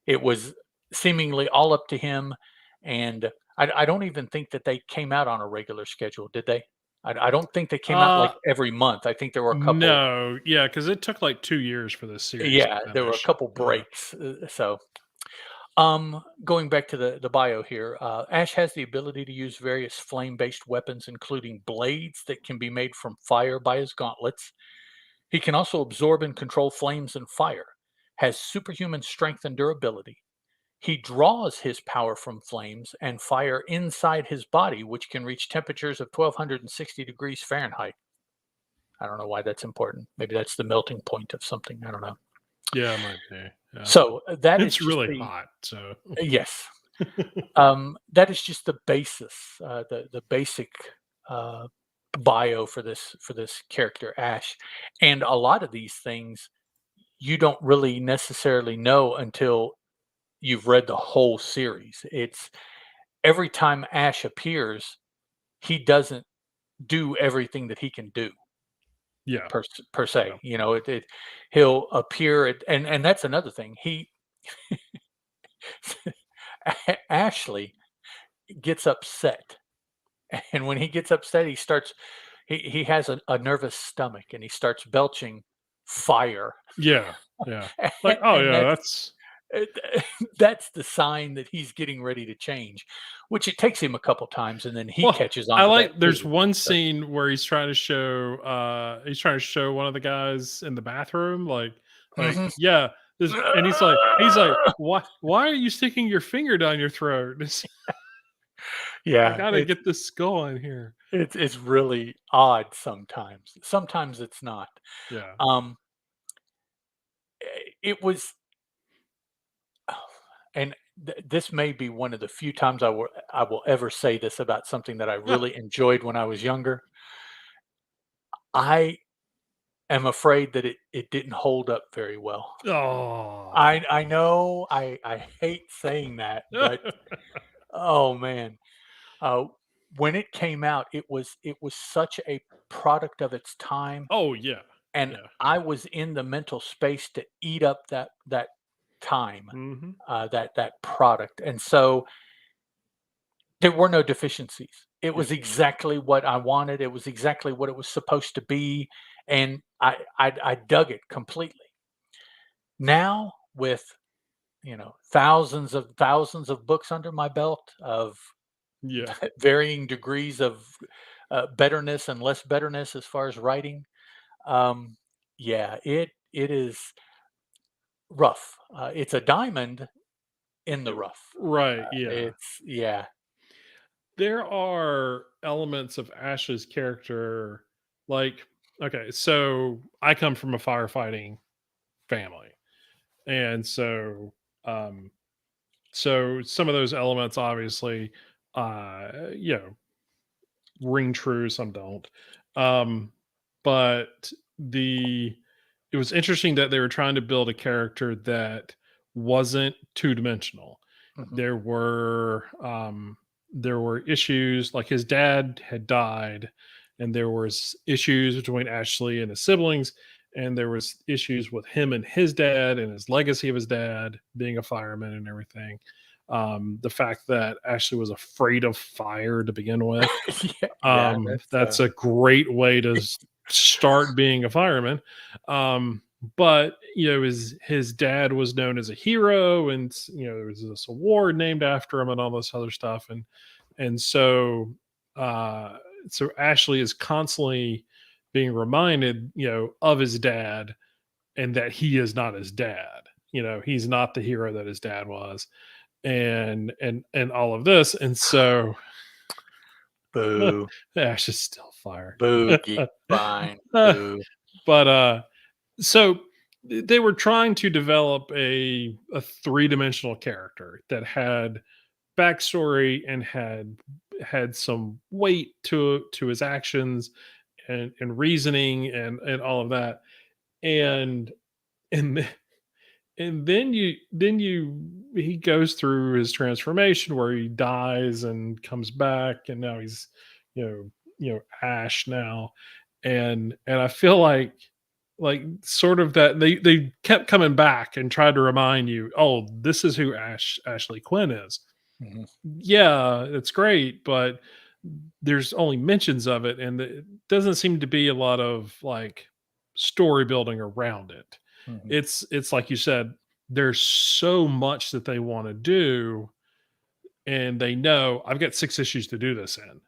It was seemingly all up to him, and I don't even think that they came out on a regular schedule, did they? I don't think they came out, Uh, like, every month. I think there were a couple. no. Yeah, because it took, like, 2 years for this series to Yeah, there were a finish. couple Yeah. breaks, so, going back to the bio here, Ash has the ability to use various flame-based weapons, including blades that can be made from fire by his gauntlets. He can also absorb and control flames and fire, has superhuman strength and durability. He draws his power from flames and fire inside his body, which can reach temperatures of 1260 degrees Fahrenheit. I don't know why that's important. Maybe that's the melting point of something. I don't know. Yeah, it might be. Yeah. So that is It's just really the hot, so yes. That is just the basis, the basic uh, bio for this character Ash, and a lot of these things you don't really necessarily know until you've read the whole series. It's every time Ash appears, he doesn't do everything that he can do yeah, per yeah. se. He'll appear and that's another thing. He Ashley gets upset, and when he gets upset, he has a nervous stomach and he starts belching fire, Yeah, yeah. Like, oh, and yeah, that's it, that's the sign that he's getting ready to change. Which it takes him a couple times, and then he well, catches I on to that like there's too. one So, scene where he's trying to show one of the guys in the bathroom, like, mhm. yeah, this and he's like, "Why are you sticking your finger down your throat?" It's I Yeah, gotta get this skull in here. it's really odd sometimes. Sometimes it's not. Yeah. Um, it was and this may be one of the few times I will ever say this about something that I really enjoyed when I was younger. I am afraid that it didn't hold up very well. Oh. I know I hate saying that, but oh man, uh, when it came out, it was such a product of its time, Oh, yeah. and Yeah. I was in the mental space to eat up that time, Mhm. that product, and so there were no deficiencies. It Yeah. was exactly what I wanted. It was exactly what it was supposed to be, and I dug it completely. Now with thousands of books under my belt of Yeah. varying degrees of betterness and less betterness as far as writing. Um, yeah, it is rough. It's a diamond in the rough. Right, yeah. It's yeah. There are elements of Ash's character, like, okay, so I come from a firefighting family, and um, so some of those elements obviously, you know, ring true, some don't. Um, but the it was interesting that they were trying to build a character that wasn't two dimensional. Mhm, There were issues, like his dad had died, and there was issues between Ashley and his siblings, and there was issues with him and his dad and his legacy of his dad being a fireman and everything. The fact that Ashley was afraid of fire to begin with, yeah, yeah, that's a great way to start being a fireman. But his dad was known as a hero, and there was this award named after him, and all this other stuff, and uh, so Ashley is constantly being reminded, of his dad, and that he is not his dad. He's not the hero that his dad was, and all of this, and so boo, Ash is still fire. boo, geek, fine, Uh, boo. but so they were trying to develop a three-dimensional character that had backstory and had some weight to his actions and reasoning and all of that. And and th- and then you then you he goes through his transformation where he dies and comes back, and now he's Ash now. And I feel like sort of that they kept coming back and tried to remind you, oh, this is who Ashley Quinn is. Mhm, Yeah, it's great, but there's only mentions of it, and it doesn't seem to be a lot of like story building around it. mhm, It's like you said, there's so much that they want to do, and they know I've got 6 issues to do this in.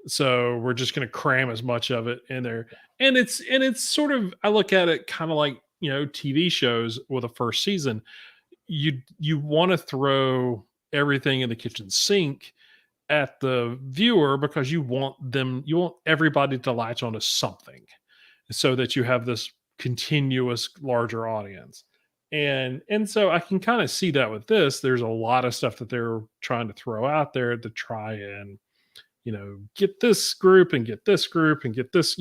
So we're just going to cram as much of it in there. And it's sort of, I look at it kind of like, TV shows with a first season. You want to throw everything in the kitchen sink at the viewer because you want everybody to latch onto something so that you have this continuous larger audience. And so I can kind of see that with this. There's a lot of stuff that they're trying to throw out there to try and get this group and get this group and get this,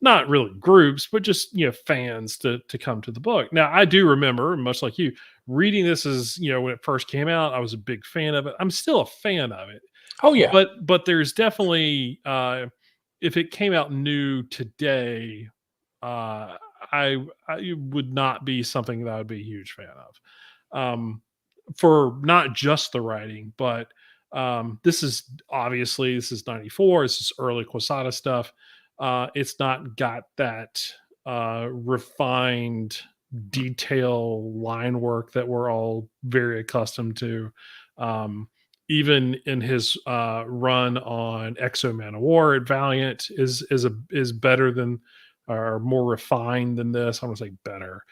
not really groups, but just, fans to come to the book. Now, I do remember, much like you, reading this as, when it first came out, I was a big fan of it. I'm still a fan of it. oh, yeah. But there's definitely, if it came out new today, uh, I would not be something that I would be a huge fan of. For not just the writing, but this is 94. This is early Quesada stuff. It's not got that refined detail line work that we're all very accustomed to. Um, Even in his run on Exo Man of War at Valiant is better than, or more refined than this. I want to say better.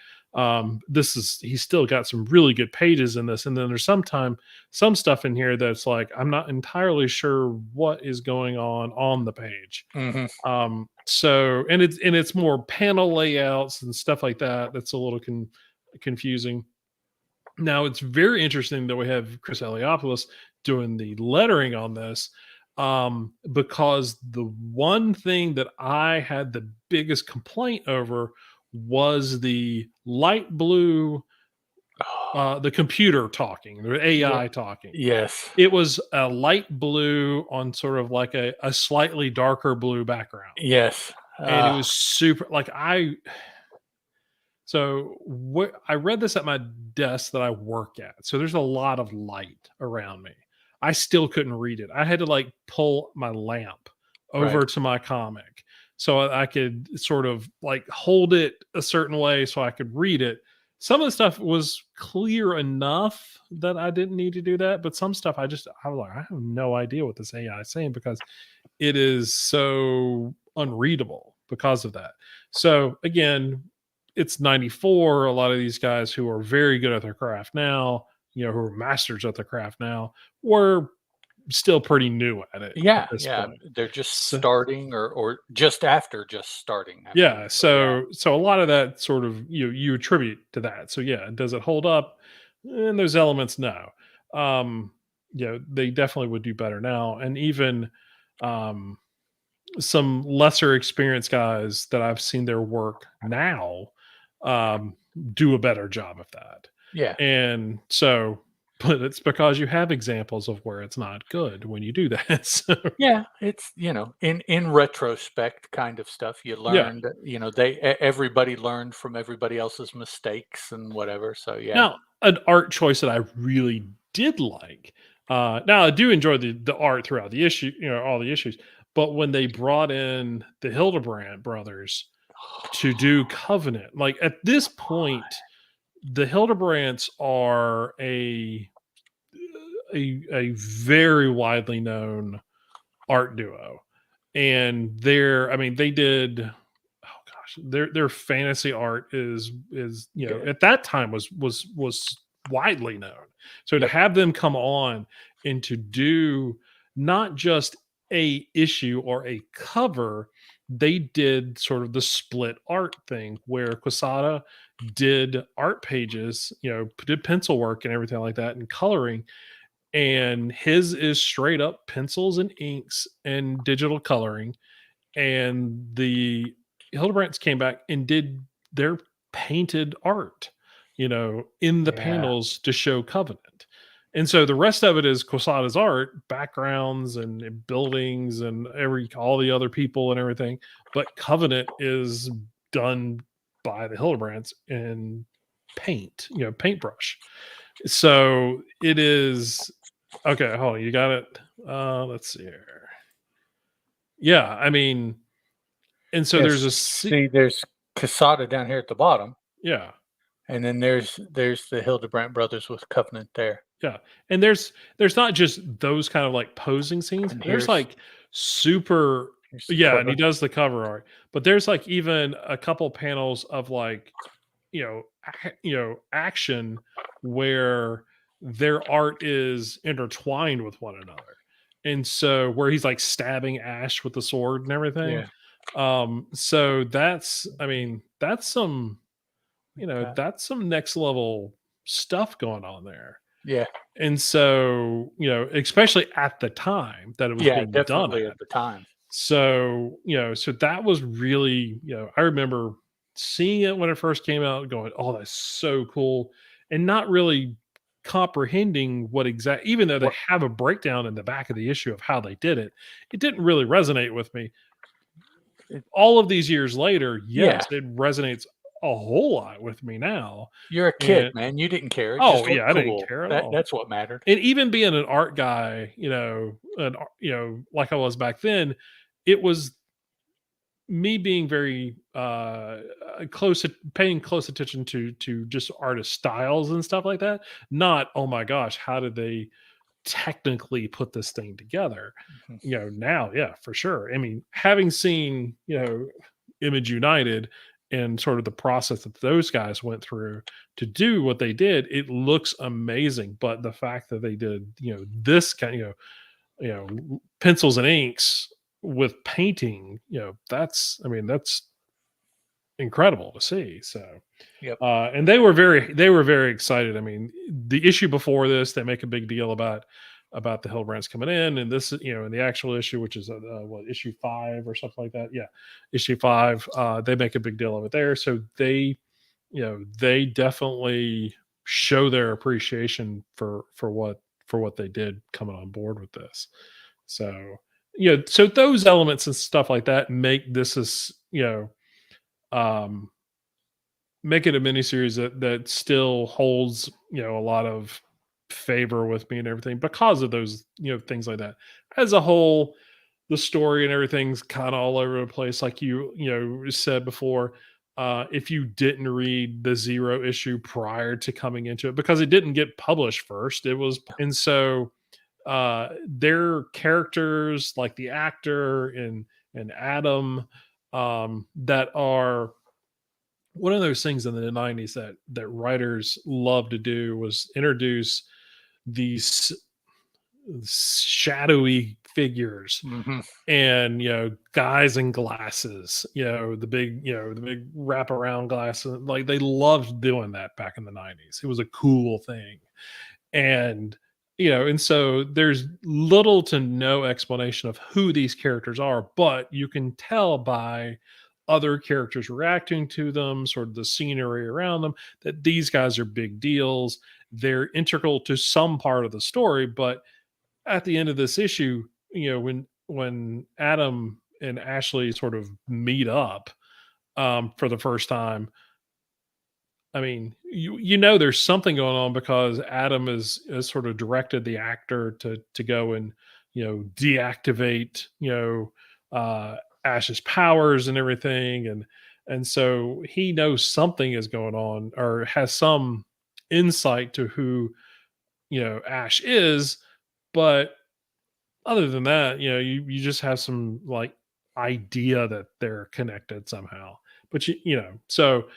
This is he's still got some really good pages in this, and then there's some stuff in here that's like I'm not entirely sure what is going on the page. Hmm. So and it's more panel layouts and stuff like that. That's a little confusing. Now it's very interesting that we have Chris Eliopoulos doing the lettering on this, because the one thing that I had the biggest complaint over was the light blue, Oh, the computer talking, the yeah. AI talking. Yes. It was a light blue on sort of like a slightly darker blue background, Yes. and it was super like so what I read this at my desk that I work at. So there's a lot of light around me. I still couldn't read it. I had to like pull my lamp Right. over to my comic so I could sort of like hold it a certain way so I could read it. Some of the stuff was clear enough that I didn't need to do that, but some stuff I was like, I have no idea what this AI is saying because it is so unreadable because of that. So again, it's 94. A lot of these guys who are very good at their craft now, who are masters at their craft now, were still pretty new at it at Yeah, this yeah, point. they're just So starting or just after just starting, I mean, yeah, so yeah. so a lot of that sort of you attribute to that. So yeah, does it hold up? And those elements, no. Um, they definitely would do better now. And even um some lesser experienced guys that I've seen their work now do a better job of that. Yeah. And so, but it's because you have examples of where it's not good when you do that. So, Yeah, it's, in retrospect kind of stuff, you yeah. learned, everybody learned from everybody else's mistakes and whatever, so yeah. Now, an art choice that I really did like. Now, I do enjoy the art throughout the issue, all the issues. But when they brought in the Hildebrandt brothers to do Covenant, like at this point, the Hildebrandts are a very widely known art duo, and I mean, they did. Oh gosh, their fantasy art is Good. at that time was widely known. So to Yep. have them come on and to do not just a issue or a cover, they did sort of the split art thing where Quesada did art pages, did pencil work and everything like that and coloring, and his is straight up pencils and inks and digital coloring, and the Hildebrandts came back and did their painted art, in the Yeah. panels to show Covenant. And so the rest of it is Quesada's art, backgrounds and buildings and all the other people and everything. But Covenant is done by the Hildebrands in paint, paintbrush. So it is okay. Hold on, you got it. Let's see here. Yeah, I mean, and so there's Yes, a see, there's Casada down here at the bottom, yeah, and then there's the Hildebrandt brothers with Covenant there, yeah, and there's not just those kind of like posing scenes. and There's here's like super here's the yeah, and he cover. does the cover art, but there's like even a couple panels of like action where their art is intertwined with one another, and so where he's like stabbing Ash with the sword and everything. Yeah, So that's I mean okay. that's some next level stuff going on there. Yeah, And so, especially at the time that it was yeah, being done definitely at. at the time. So, so that was really, I remember seeing it when it first came out, going, "Oh, that's so cool," and not really comprehending even though they What have a breakdown in the back of the issue of how they did it, it didn't really resonate with me. it All of these years later, yeah, yes, it resonates a whole lot with me now. you're a kid, And man, you didn't care, it oh just yeah, looked I didn't cool. care at all. That's what mattered. And even being an art guy, like I was back then, it was me being very paying close attention to just artist styles and stuff like that. Not, oh my gosh, how did they technically put this thing together? Mhm. Now, yeah, for sure. I mean, having seen, Image United and sort of the process that those guys went through to do what they did, it looks amazing. But the fact that they did, this kind, pencils and inks with painting, that's, I mean, that's incredible to see. So, Yep. and they were very excited. I mean, the issue before this, they make a big deal about the Hillbrands coming in, and this, in the actual issue, which is what, issue 5 or something like that. Yeah, issue 5. They make a big deal of it there, so they definitely show their appreciation for what they did coming on board with this. So, so those elements and stuff like that make this as um make it a miniseries that still holds, a lot of favor with me and everything because of those, things like that. As a whole, the story and everything's kind of all over the place, like said before. If you didn't read the Zero issue prior to coming into it, because it didn't get published first, it was, and so their characters, like the actor and Adam, that are one of those things in the 90s that writers love to do was introduce these shadowy figures, Hmm. and guys in glasses, the big wraparound glasses. Like, they loved doing that back in the 90s. It was a cool thing. And so there's little to no explanation of who these characters are, but you can tell by other characters reacting to them, sort of the scenery around them, that these guys are big deals. They're integral to some part of the story. But at the end of this issue, when Adam and Ashley sort of meet up for the first time, I mean, there's something going on, because Adam has sort of directed the actor to go and deactivate Ash's powers and everything, and so he knows something is going on, or has some insight to who Ash is. But other than that, you just have some, like, idea that they're connected somehow. But so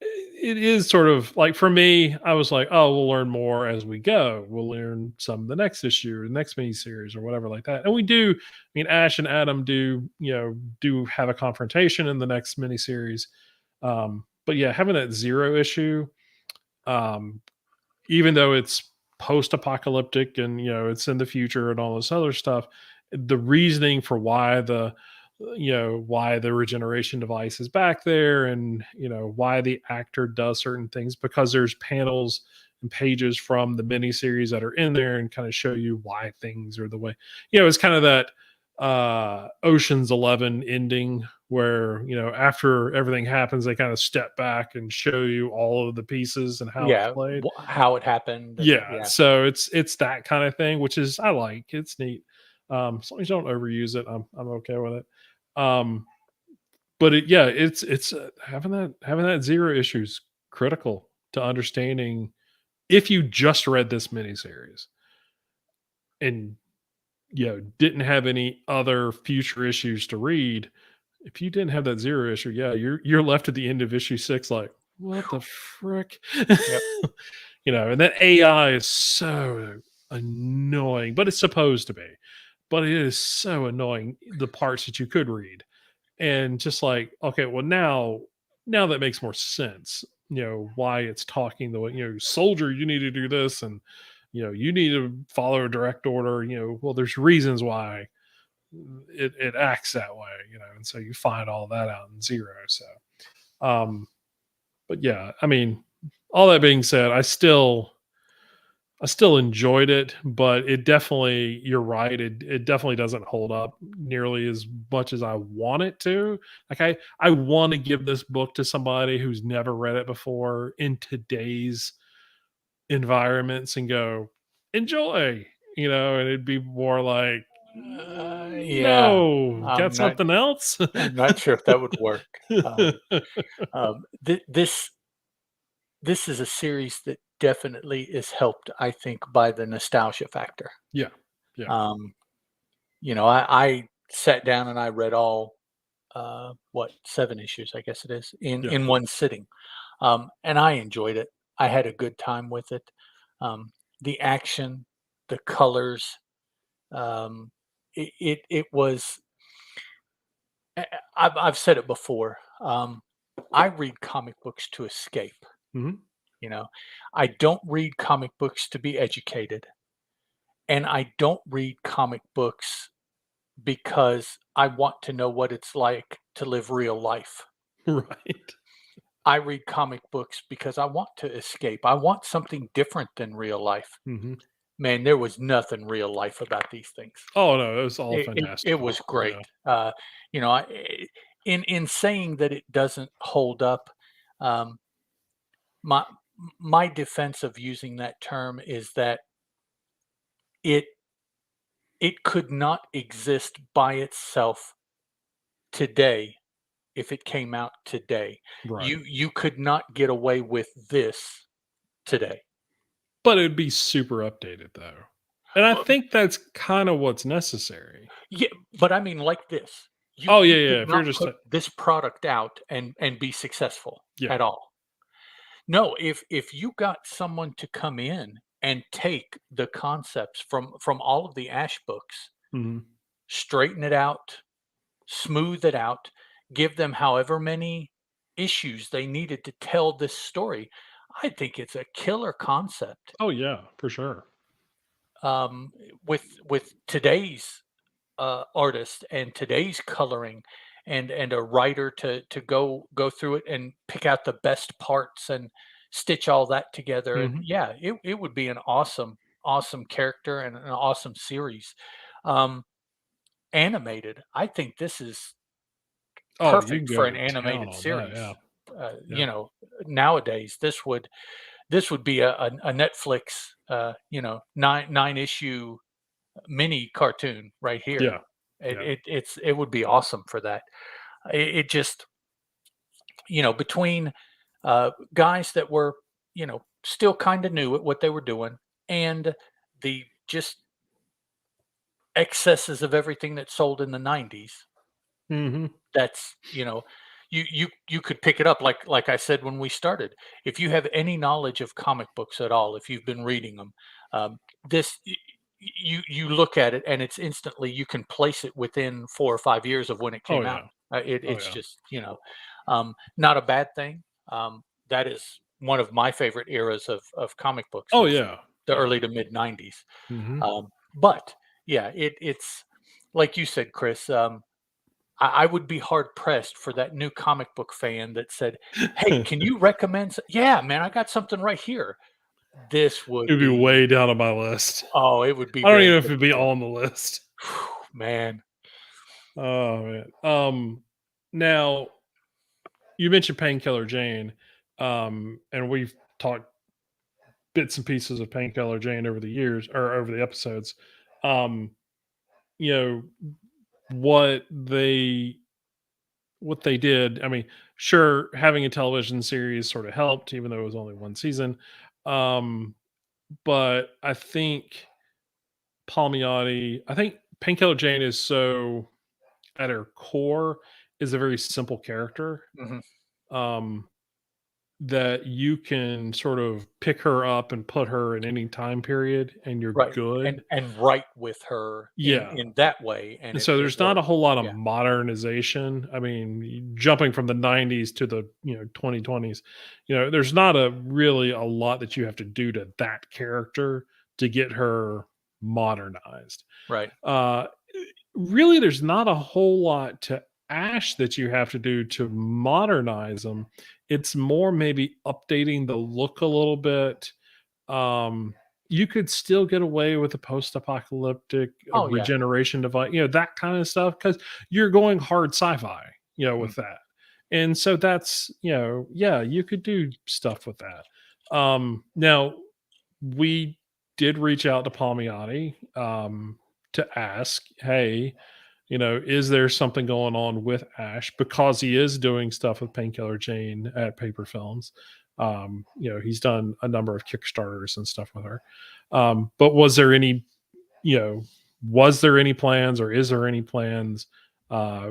it is sort of like, for me, I was like, oh, we'll learn more as we go. We'll learn some the next issue or the next mini series or whatever like that. And we do. I mean, Ash and Adam do have a confrontation in the next mini series. But yeah, having that Zero issue, um, even though it's post-apocalyptic and it's in the future and all this other stuff, the reasoning for why the regeneration device is back there, and why the actor does certain things, because there's panels and pages from the miniseries that are in there and kind of show you why things are the way. It's kind of that Ocean's 11 ending, where after everything happens, they kind of step back and show you all of the pieces and how it Yeah. played. How it happened, and Yeah, yeah. so it's that kind of thing, which is, I like. It's neat. As long as you don't overuse it, I'm okay with it. Um, but having that Zero issues critical to understanding, if you just read this miniseries and didn't have any other future issues to read. If you didn't have that Zero issue, yeah, you're left at the end of issue 6 like, what the frick? Yep. And that AI is so annoying, but it's supposed to be. But it is so annoying, the parts that you could read. And just like, okay, well, now that makes more sense. Why it's talking the way, soldier, you need to do this, and you need to follow a direct order. Well, there's reasons why it acts that way. And so you find all that out in Zero. So, um, but yeah, I mean, all that being said, I still enjoyed it, but it definitely, you're right, it definitely doesn't hold up nearly as much as I want it to. Like, I want to give this book to somebody who's never read it before in today's environments and go, enjoy, and it'd be more like, Yeah. no, got I'm not. something else. I'm not sure if that would work. This is a series that definitely is helped, I think, by the nostalgia factor. Yeah, yeah, Um, I sat down and I read all what, 7 issues, I guess it is, Yeah. in one sitting. And I enjoyed it. I had a good time with it. Um, the action, the colors, um, it was. I've said it before. I read comic books to escape. Mhm. You know, I don't read comic books to be educated, and I don't read comic books because I want to know what it's like to live real life. Right. I read comic books because I want to escape. I want something different than real life. Mhm. Man, there was nothing real life about these things. Oh, no, it was all It fantastical. was great. Yeah. You know, in saying that it doesn't hold up, um, my my defense of using that term is that it it could not exist by itself today if it came out today. Right. You could not get away with this today. But it'd be super updated, though. And I Well, think that's kinda what's necessary. yeah, but I mean like this. Oh, yeah, You yeah, could if you're not just put this product out and be successful yeah. at all. No, if you got someone to come in and take the concepts from all of the Ash books, Mhm. straighten it out, smooth it out, give them however many issues they needed to tell this story, I think it's a killer concept. Oh, yeah, for sure. With today's artist and today's coloring and a writer to go through it and pick out the best parts and stitch all that together, and Mhm. yeah, it would be an awesome character and an awesome series. um Animated, I think this is Oh, you can perfect go for an to town animated on that, series. yeah. You Yep. know, nowadays this would be a Netflix, 9 issue mini cartoon right here. Yeah. Yeah. It would be awesome for that. It just, between guys that were, still kind of new at what they were doing, and the just excesses of everything that sold in the 90s. Mhm. That's, you could pick it up like I said when we started. If you have any knowledge of comic books at all, if you've been reading them, this you look at it and it's instantly you can place it within 4 or 5 years of when it Oh, came out. yeah. Oh, It's yeah. just, not a bad thing. That is one of my favorite eras of comic books Oh, is yeah. the Yeah. early to mid 90s. Mhm. But yeah, it's like you said, Chris. I would be hard pressed for that new comic book fan that said, "Hey, can you recommend?" Yeah, man, I got something right here. This would It'd be be, way down on my list. oh, it would be I don't even very know if it'd be difficult. on the list. Man. Oh, man. Now you mentioned Painkiller Jane, and we've talked bits and pieces of Painkiller Jane over the years or over the episodes. Um, you know, what they what they did, I mean, sure, having a television series sort of helped, even though it was only one season. Um, but I think Painkiller Jane is so at her core is a very simple character. Mhm. Um, that you can sort of pick her up and put her in any time period and you're Right, good. and write with her Yeah. in that way, and And it so it there's not a works. whole lot of Yeah, modernization. I mean, jumping from the 90s to the, 2020s, there's not a really a lot that you have to do to that character to get her modernized. right. Uh Really there's not a whole lot to Ash that you have to do to modernize them. It's more maybe updating the look a little bit. You could still get away with a post-apocalyptic Oh, yeah. regeneration device, that kind of stuff because you're going hard sci-fi, Mm, with that. And so that's, yeah, you could do stuff with that. Now we did reach out to Palmiotti to ask, hey, is there something going on with Ash because he is doing stuff with Painkiller Jane at Paper Films. He's done a number of Kickstarters and stuff with her. But you know, was there any plans or is there any plans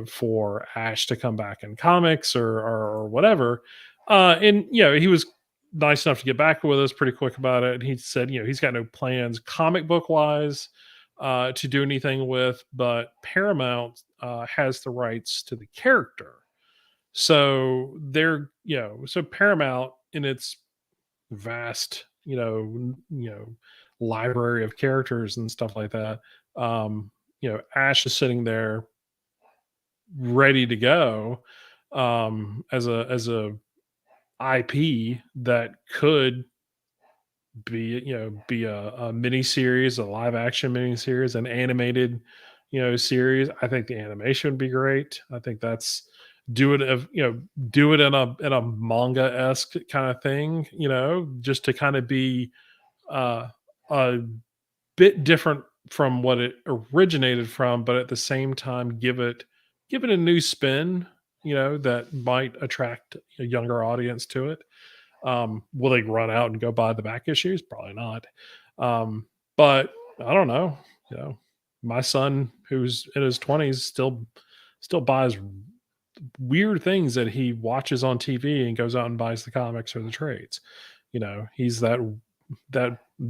for Ash to come back in comics or whatever. And he was nice enough to get back with us pretty quick about it. And he said, he's got no plans comic book wise to do anything with, but Paramount has the rights to the character. So so Paramount in its vast, library of characters and stuff like that. Ash is sitting there ready to go as a IP that could be a mini series, a live action mini series, an animated series. I think the animation would be great. I think that's do it of do it in a manga esque kind of thing, just to kind of be uh a bit different from what it originated from, but at the same time give it a new spin, that might attract a younger audience to it. Will they run out and go buy the back issues? Probably not. Um, but I don't know. You know, my son, who's in his 20s, still buys weird things that he watches on TV and goes out and buys the comics or the trades. He's that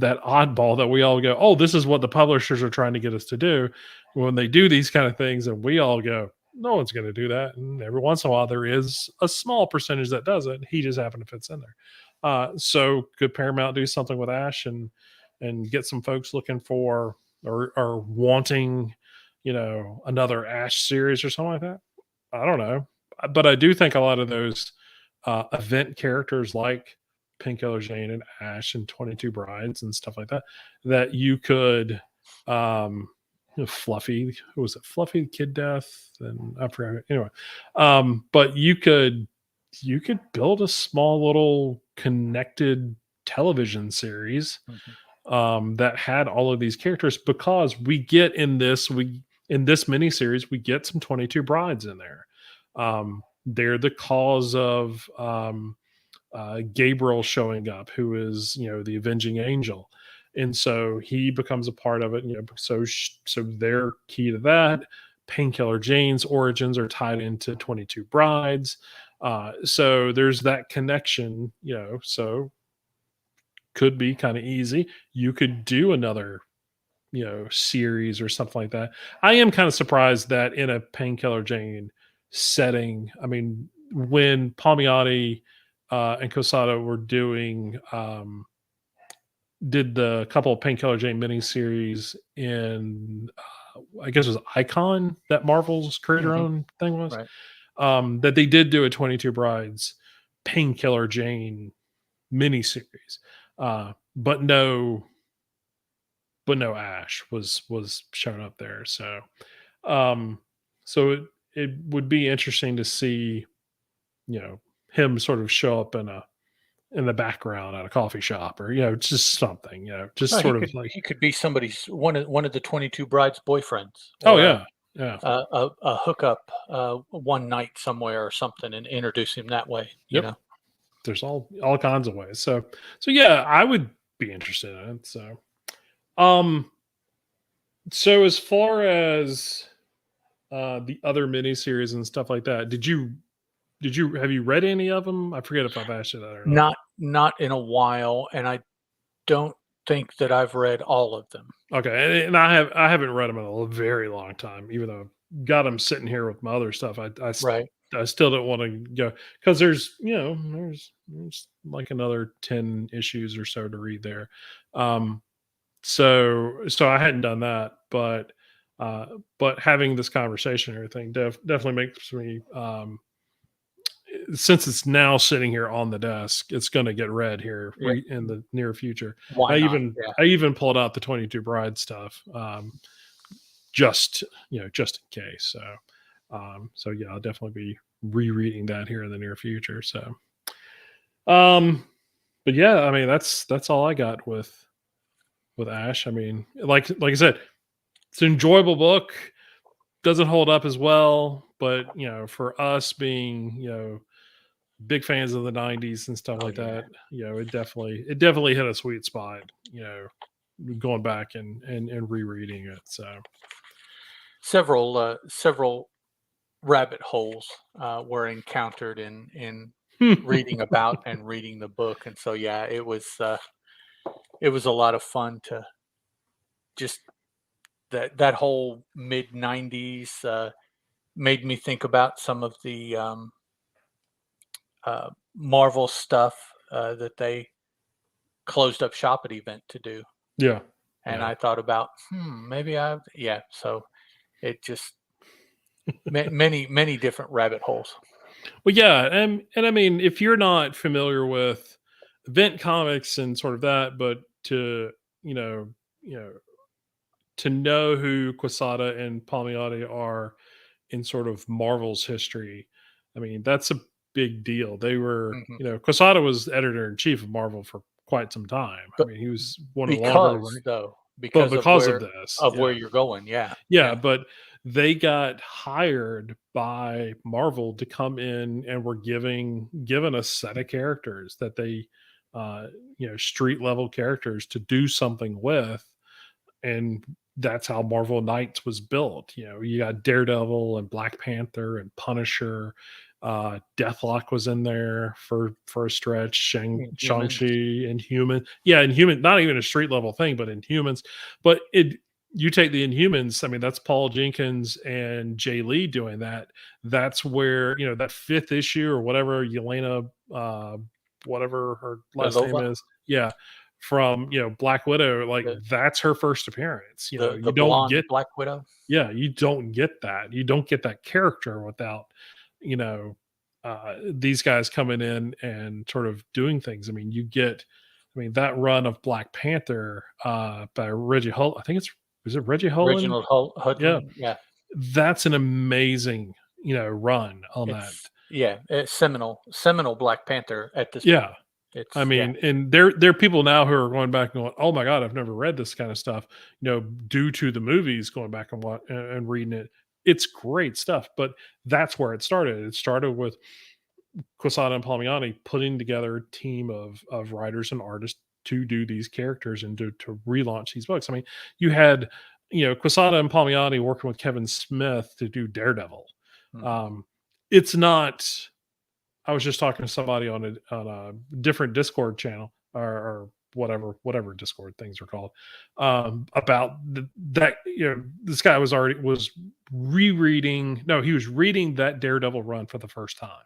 oddball that we all go, oh, this is what the publishers are trying to get us to do. When they do these kind of things, and we all go, no one's going to do that. And every once in a while, there is a small percentage that does it. He just happened to fit in there. So could Paramount do something with Ash and get some folks looking for or wanting, another Ash series or something like that? I don't know, but I do think a lot of those event characters like Painkiller Jane and Ash and 22 Brides and stuff like that, that you could, Fluffy, who was it? Fluffy Kid Death, and I forgot. Anyway, but you could build a small little connected television series Mhm. that had all of these characters, because we get in this miniseries we get some 22 brides in there. They're the cause of Gabriel showing up, who is the avenging angel, and so he becomes a part of it. So they're key to that. Painkiller Jane's origins are tied into 22 Brides, so there's that connection. So could be kind of easy. You could do another series or something like that. I am kind of surprised that in a Painkiller Jane setting, I mean, when Palmiotti and Cosado were did the couple of Painkiller Jane miniseries in, I guess it was Icon, that Marvel's creator Mhm. owned thing was, Right. that they did do a 22 Brides Painkiller Jane miniseries, but no Ash was shown up there. Um, so it would be interesting to see, you know, him sort of show up in the background at a coffee shop, or just something, just Well, he sort of could like, he could be somebody's one of the 22 bride's boyfriends, oh or yeah, yeah, a hookup one night somewhere or something, and introduce him that way. You yep. know. There's all kinds of ways. So yeah, I would be interested in it. Um, so as far as the other miniseries and stuff like that, did you have you read any of them? I forget if I've asked you that or not. Not in a while, and I don't think that I've read all of them. Okay, and I haven't read them in a very long time, even though I've got them sitting here with my other stuff. Right. I still don't want to go, because there's like another 10 issues or so to read there. Um, so I hadn't done that, uh, but having this conversation and everything definitely makes me, since it's now sitting here on the desk, it's going to get read here Yeah. in the near future. Why I not? even Yeah. I even pulled out the 22 Bride stuff, just in case. So yeah, I'll definitely be rereading that here in the near future. Um, but yeah, I mean that's all I got with Ash. I mean, like I said, it's an enjoyable book. Doesn't hold up as well, but for us being big fans of the 90s and stuff Oh like yeah. that, it definitely hit a sweet spot, going back and rereading it. So Several rabbit holes were encountered in reading about and reading the book, and so yeah, it was a lot of fun to just that whole mid '90s made me think about some of the Marvel stuff that they closed up shop at event to do, Yeah, and yeah. I thought about maybe yeah. So it just many different rabbit holes. Well, yeah, and I mean, if you're not familiar with event comics and sort of that, but to you know, you know, to know who Quesada and Palmiotti are in sort of Marvel's history, I mean, that's a big deal. They were, hmm Quesada was editor in chief of Marvel for quite some time. I But mean, he was one of the longer because running, though, but because because of this, of where yeah. you're going, yeah, Yeah, yeah. but they got hired by Marvel to come in and were given a set of characters that they uh street level characters to do something with, and that's how Marvel Knights was built. You got Daredevil and Black Panther and Punisher. Deathlock was in there for a stretch. Humans, Shang-Chi and Human. Yeah, Inhuman, not even a street level thing, but Inhumans. But you take the Inhumans, I mean, that's Paul Jenkins and Jay Lee doing that. That's where, that fifth issue or whatever, Yelena, whatever her last name Belova, is. Yeah, from Black Widow, like the that's her first appearance. the You don't blonde get Black Widow. yeah, you don't get that. You don't get that character without, you know, these guys coming in and sort of doing things. I mean, that run of Black Panther by Reggie Hull, I think is it Reggie Holland? Reginald Yeah, Hudlin, yeah. that's an amazing, run on that. It's seminal Black Panther at this point. Yeah. I It's yeah. mean, and there are people now who are going back and going, "Oh my god, I've never read this kind of stuff." Due to the movies, going back and reading it. It's great stuff, but that's where it started. It started with Quesada and Palmiani putting together a team of writers and artists to do these characters and to relaunch these books. I mean, you had Quesada and Palmiani working with Kevin Smith to do Daredevil. Mhm. Um, it's not. I was just talking to somebody on a different Discord channel or whatever Discord things are called, about that. This guy was rereading. No, he was reading that Daredevil run for the first time,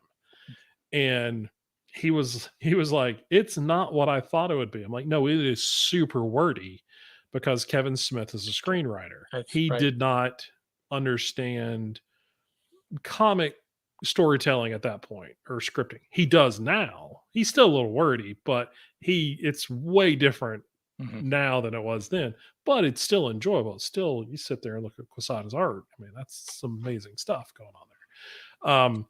and he was like, "It's not what I thought it would be." I'm like, "No, it is super wordy," because Kevin Smith is a screenwriter. That's He right. did not understand comic storytelling at that point, or scripting. He does now. He's still a little wordy, but it's way different Mhm. now than it was then. But it's still enjoyable. It's still, you sit there and look at Quesada's art. I mean, that's some amazing stuff going on there.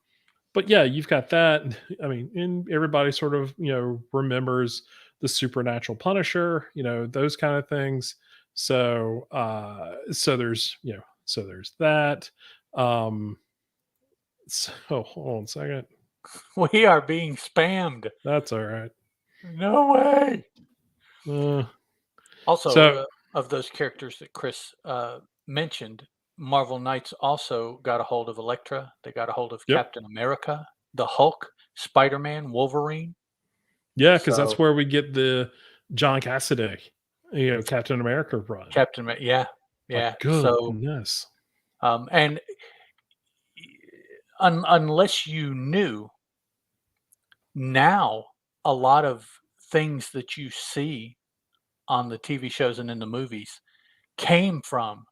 But yeah, you've got that. I mean, and everybody sort of remembers the supernatural Punisher. Those kind of things. So there's that. Um, so hold on a second. We are being spammed. That's all right. No way. Uh, Also, so of those characters that Chris mentioned, Marvel Knights also got a hold of Elektra. They got a hold of yep, Captain America, the Hulk, Spider-Man, Wolverine. yeah, because that's So where we get the John Cassaday, Captain America run. Yeah, Like yeah. So goodness, and unless you knew, now a lot of things that you see on the TV shows and in the movies came from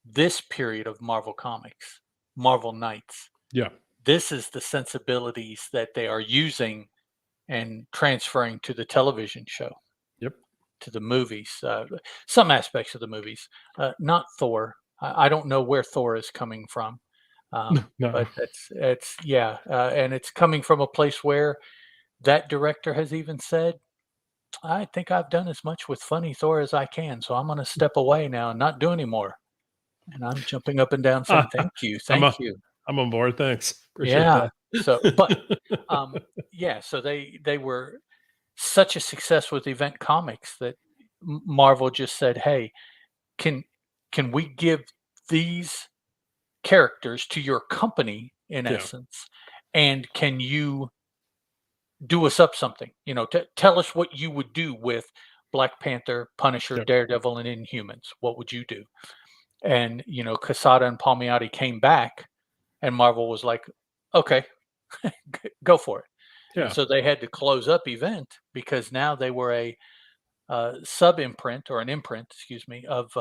this period of Marvel Comics, Marvel Knights. yeah, This is the sensibilities that they are using and transferring to the television show, yep, to the movies, some aspects of the movies, not Thor. I don't know where Thor is coming from, no, but it's yeah, and it's coming from a place where that director has even said, "I think I've done as much with funny Thor as I can, so I'm going to step away now and not do any more." And I'm jumping up and down saying, "Thank you, I'm thank a, you." I'm on board. Thanks, appreciate Yeah. that. So, um, yeah, so they were such a success with Event Comics that Marvel just said, "Hey, can can we give these characters to your company in Yeah. essence, and can you do us up something? You know, tell us what you would do with Black Panther, Punisher, Yep. Daredevil, and Inhumans. What would you do? And you know, Casada and Palmiotti came back, and Marvel was like, "Okay, go for it." And Yeah. so they had to close up Event because now they were a sub imprint or an imprint, excuse me, of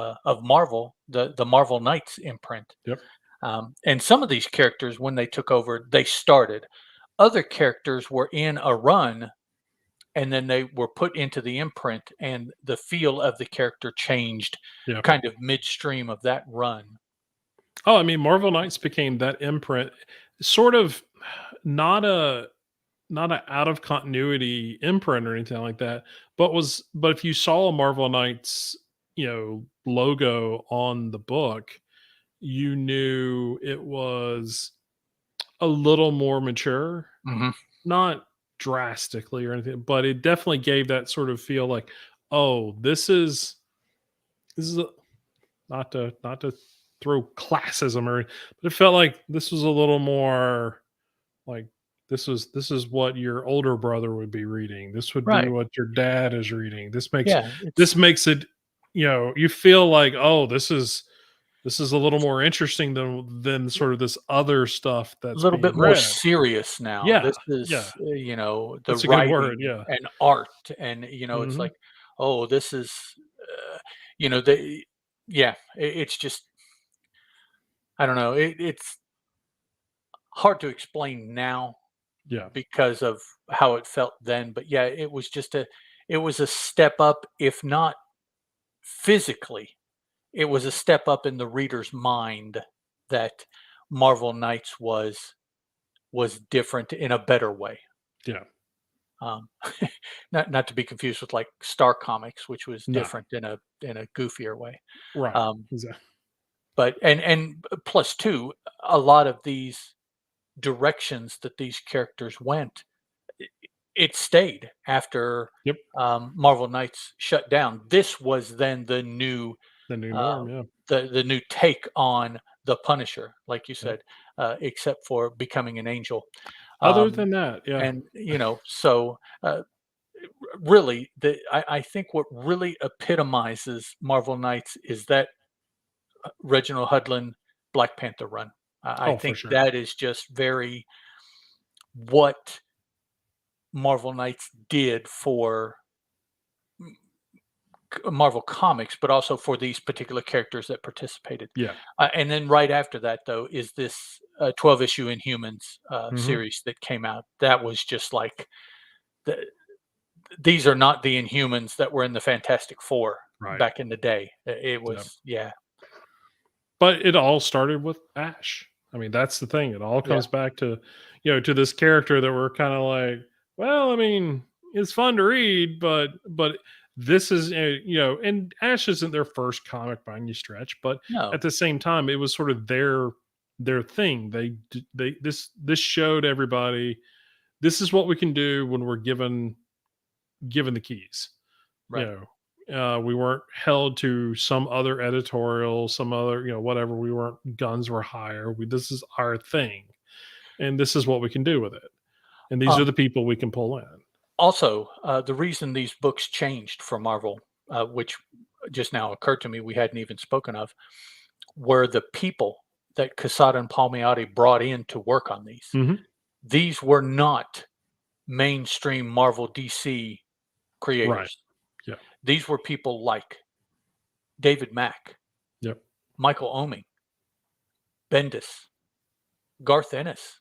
Marvel, the Marvel Knights imprint. Yep. And some of these characters, when they took over, they started. Other characters were in a run, and then they were put into the imprint, and the feel of the character changed Yeah. kind of midstream of that run. Oh, I mean, Marvel Knights became that imprint, sort of not a out of continuity imprint or anything like that, but if you saw a Marvel Knights, logo on the book, you knew it was a little more mature, Mhm. not drastically or anything, but it definitely gave that sort of feel like, oh, this is not to throw classism or, but it felt like this was a little more like this is what your older brother would be reading. This would be Right. what your dad is reading. Yeah, This it's makes it, you feel like, oh, this is a little more interesting than sort of this other stuff a that's little bit being more read. serious now. Yeah, This is, yeah, you know, the that's a good word. writing Yeah. and art, and you know, it's Hmm. like, oh, this is, you know, the yeah, it's just, I don't know, it's hard to explain now Yeah, because of how it felt then. But yeah, it was a step up, if not physically, it was a step up in the reader's mind that Marvel Knights was different in a better way. yeah, Um, not to be confused with like Star Comics, which was no, different in a goofier way. right, Um, exactly. but and plus two, a lot of these directions that these characters went, it, it stayed after Yep, Marvel Knights shut down. This was then the new uh, norm. Yeah, the new take on the Punisher, like you yep. said, except for becoming an angel. Other Um, than that, yeah. and you know, so really, I think what really epitomizes Marvel Knights is that Reginald Hudlin Black Panther run. I Oh, for think sure. that is just very what Marvel Knights did for Marvel Comics, but also for these particular characters that participated. Yeah. And then right after that, though, is this 12 issue Inhumans Hmm. series that came out. That was just like, the, these are not the Inhumans that were in the Fantastic Four Right. back in the day. It Yeah. was, yeah, But it all started with Ash. I mean, that's the thing. It all yeah, comes back to, to this character that we're kind of like, well, I mean, it's fun to read, but this is, and Ash isn't their first comic by any stretch, but at no, the same time, it was sort of their thing. This showed everybody this is what we can do when we're given the keys. you right. we weren't held to some other editorial, some other, whatever. We weren't guns were higher. This is our thing, and this is what we can do with it. And these are Um, the people we can pull in. Also, the reason these books changed for Marvel, which just now occurred to me, we hadn't even spoken of, were the people that Casada and Palmiotti brought in to work on these. Hmm. These were not mainstream Marvel DC Right. creators. Yeah. These were people like David Mack, Yep. Michael Oeming, Bendis, Garth Ennis.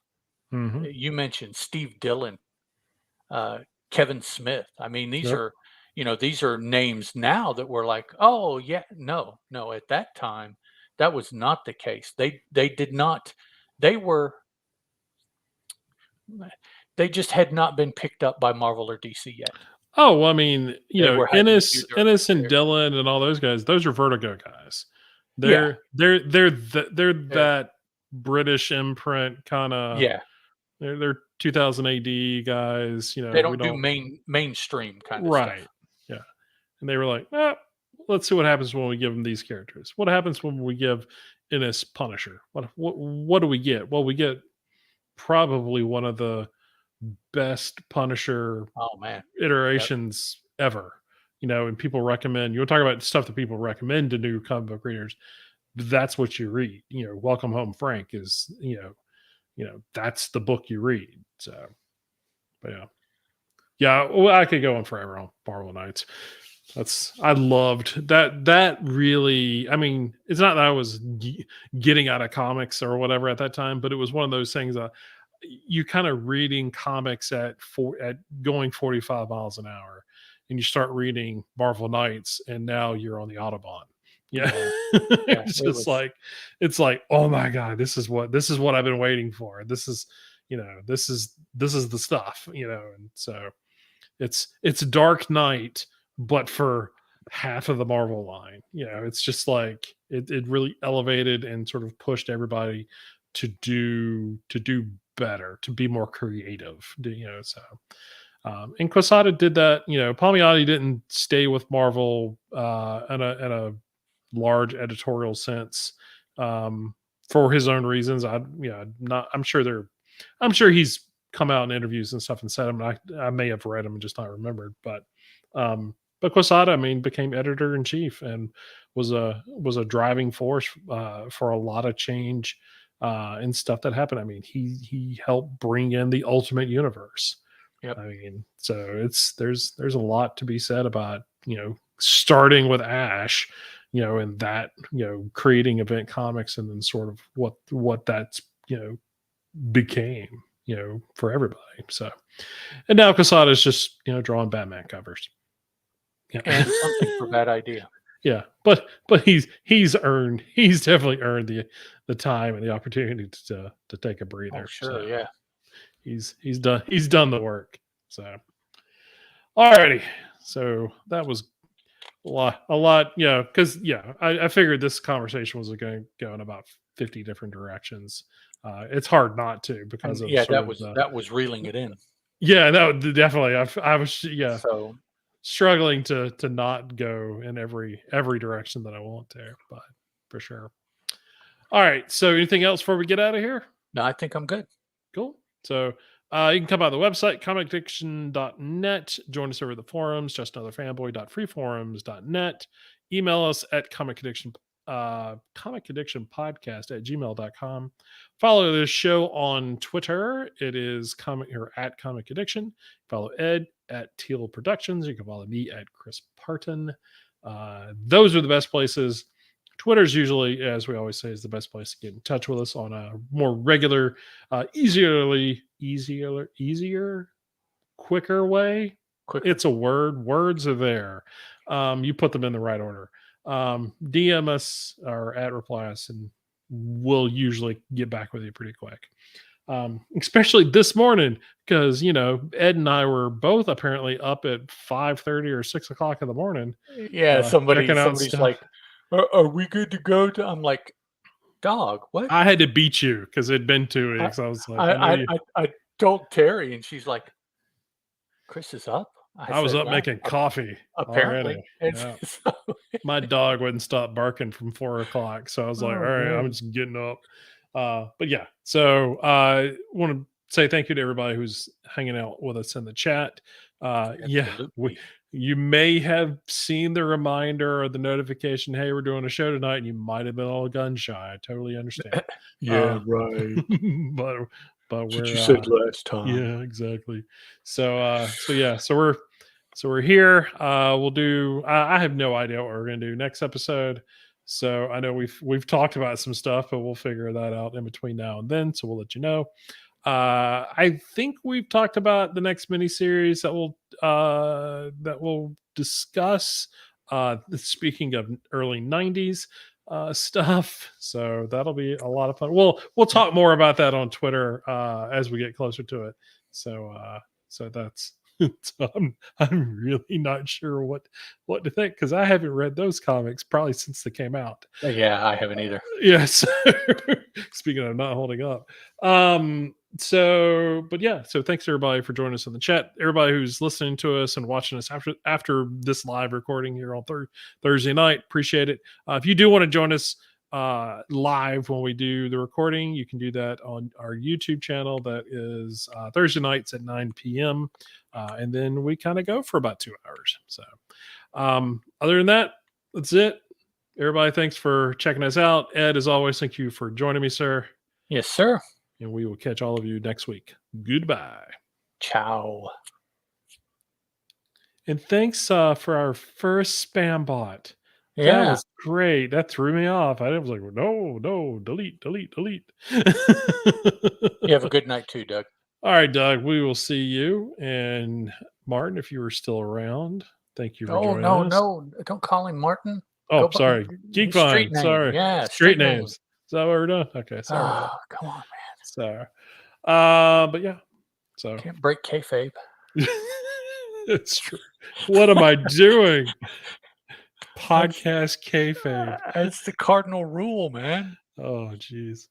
Hmm. You mentioned Steve Dillon, uh, Kevin Smith. I mean, these Yep. are, you know, these are names now that were like, oh yeah, no, no. At that time, that was not the case. They did not. They were. They just had not been picked up by Marvel or DC yet. Oh, well, I mean, They were having to do Ennis and their Dylan and all those guys. Those are Vertigo guys. yeah, They're they're that British imprint kind of. yeah. They're 2000 AD guys. They We don't do don't. mainstream kind of stuff. Right. Yeah. And they were like, let's see what happens when we give them these characters. What happens when we give Innis Punisher? What do we get? Well, we get probably one of the best Punisher Oh, man. Yep. iterations ever. And people recommend, you want to talk about stuff that people recommend to new comic book readers. That's what you read. Welcome Home Frank is, that's the book you read. So, but yeah. Yeah, well, I could go on forever on Marvel Knights. I loved that. That really, I mean, it's not that I was getting out of comics or whatever at that time, but it was one of those things. You kind of reading comics at going 45 miles an hour, and you start reading Marvel Knights, and now you're on the Autobahn. Yeah, Yeah. Yeah. it's It just was. like oh my god, this is what I've been waiting for. This is the stuff. And so it's Dark Knight, but for half of the Marvel line. It's just like it really elevated and sort of pushed everybody to do better, to be more creative. So and Quesada did that. Palmiotti didn't stay with Marvel in a large editorial sense, for his own reasons. I'm sure he's come out in interviews and stuff and said them. I may have read them and just not remembered, but Quesada, I mean, became editor in chief and was a driving force for a lot of change and stuff that happened. I mean, he helped bring in the Ultimate Universe. Yep. I mean, so there's a lot to be said about starting with Ash, and that creating Event Comics, and then sort of what that's became for everybody. So, and now Quesada is just drawing Batman covers. Yeah. And something for that idea. Yeah, but he's definitely earned the time and the opportunity to take a breather. Oh, sure. So Yeah. he's done the work. So alrighty, so that was a lot, because I figured this conversation was going to go in about 50 different directions. It's hard not to, because And of yeah, sort that of was that was reeling it in. no, definitely. I was So struggling to not go in every direction that I want to, but for sure. All right. So anything else before we get out of here? no, I think I'm good. Cool. So you can come by the website, comicaddiction.net. Join us over the forums, justanotherfanboy.freeforums.net. Email us at comicaddictionpodcast@gmail.com. Follow this show on Twitter. It is at Comic Addiction. Follow Ed at Teal Productions. You can follow me at Chris Parton. Those are the best places. Twitter's usually, as we always say, is the best place to get in touch with us on a more regular, easier, quicker way. Quicker. It's a word. Words are there. You put them in the right order. DM us or reply us, and we'll usually get back with you pretty quick. Especially this morning, because Ed and I were both apparently up at 5:30 or 6 o'clock in the morning. Yeah, Checking out somebody's stuff. like, are we good to go? I'm like, dog, what? I had to beat you because it'd been 2 weeks. I was like, I know you. I told Terry, and she's like, Chris is up. I I was said, up well, making coffee apparently. already. And Yeah. so, My dog wouldn't stop barking from 4 o'clock. So I was like, all oh, right, I'm man. just getting up. But yeah, so I want to say thank you to everybody who's hanging out with us in the chat. Absolutely. You may have seen the reminder or the notification, hey, we're doing a show tonight, and you might have been a little gun shy. I totally understand. Yeah, right. but That's what we're you said last time. yeah, exactly. So we're here. We'll do. I have no idea what we're going to do next episode. So I know we've talked about some stuff, but we'll figure that out in between now and then. So we'll let you know. I think we've talked about the next miniseries that we'll discuss. Speaking of early '90s stuff, so that'll be a lot of fun. We'll talk more about that on Twitter as we get closer to it. So that's. So I'm really not sure what to think, because I haven't read those comics probably since they came out. Yeah, I haven't either. Yes. Speaking of not holding up. But yeah, so thanks everybody for joining us in the chat. Everybody who's listening to us and watching us after this live recording here on Thursday night, appreciate it. If you do want to join us live when we do the recording. You can do that on our YouTube channel. That is Thursday nights at 9 p.m. And then we kind of go for about 2 hours. So, other than that, that's it. Everybody, thanks for checking us out. Ed, as always, thank you for joining me, sir. Yes, sir. And we will catch all of you next week. Goodbye. Ciao. And thanks for our first spam bot. That Yeah. was great. That threw me off. I was like, no, no, delete, delete, delete. You have a good night too, Doug. All right, Doug, we will see you. And Martin, if you are still around, thank you for Oh, joining no, us. no. Don't call him Martin. Oh, Go by sorry. Geek his street Vine. name. Sorry. Yeah, Street street name. names. Is that what we're doing? Okay. Sorry about that. Oh, come on, man. So, but yeah. So Can't break kayfabe. it's true. What am I doing? Podcast kayfabe. It's the cardinal rule, man. Oh, geez.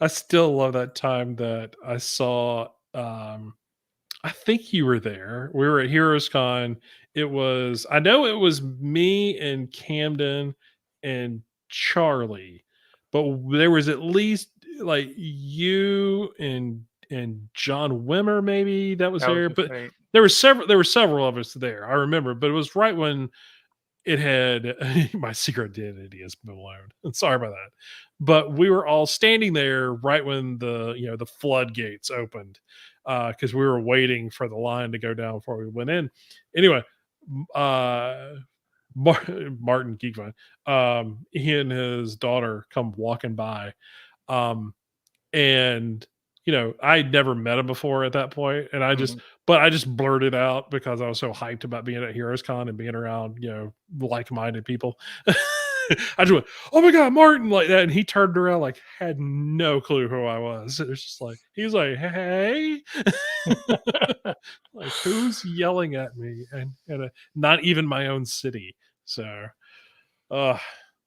I still love that time that I saw. I think you were there. We were at Heroes Con. I know it was me and Camden and Charlie, but there was at least like you and John Wimmer maybe that was I was there, just but saying. there were several of us there. I remember, but it was right when it had my secret identity is blown. Sorry about that. But we were all standing there right when the floodgates opened because we were waiting for the line to go down before we went in. Anyway, uh, Martin Geekvine, he and his daughter come walking by, um, and I'd never met him before at that point, and Mhm. I just blurted out because I was so hyped about being at Heroes Con and being around like-minded people. I just went, "Oh my god, Martin!" like that, and he turned around like had no clue who I was. It was just like he was like, "Hey," like who's yelling at me, and not even my own city. So, uh,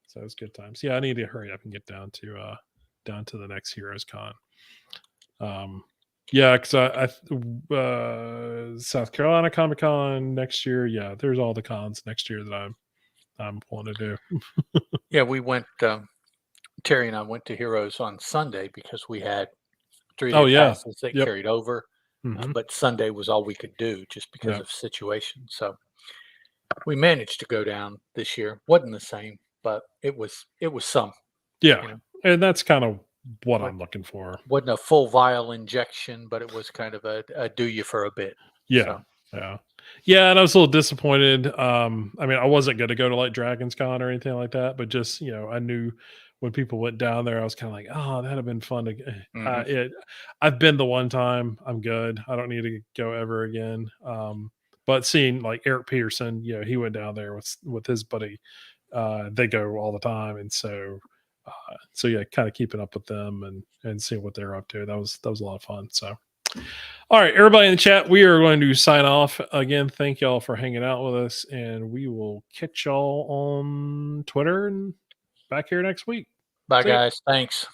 so it's good times. Yeah, I need to hurry up and get down to the next Heroes Con. Yeah, because South Carolina Comic Con next year. Yeah, there's all the cons next year that I'm wanting to do. Yeah, we went. Terry and I went to Heroes on Sunday because we had Oh 3-day yeah, passes that yep. carried over, Hmm. but Sunday was all we could do just because Yeah, of situation. So we managed to go down this year. wasn't the same, but it was some. yeah, You know, and that's kind of what what I'm looking for. wasn't a full vial injection, but it was kind of a do you for a bit. Yeah, So yeah, yeah. And I was a little disappointed. I mean, I wasn't going to go to like Dragon's Con or anything like that, but just I knew when people went down there, I was kind of like, oh, that'd have been fun to. mhm. I've been the one time. I'm good. I don't need to go ever again. But seeing like Eric Peterson, he went down there with his buddy. They go all the time, and so yeah, kind of keeping up with them and seeing what they're up to. That was a lot of fun. So. All right, everybody in the chat, we are going to sign off again. Thank y'all for hanging out with us, and we will catch y'all on Twitter and back here next week. Bye, See ya. guys. Thanks.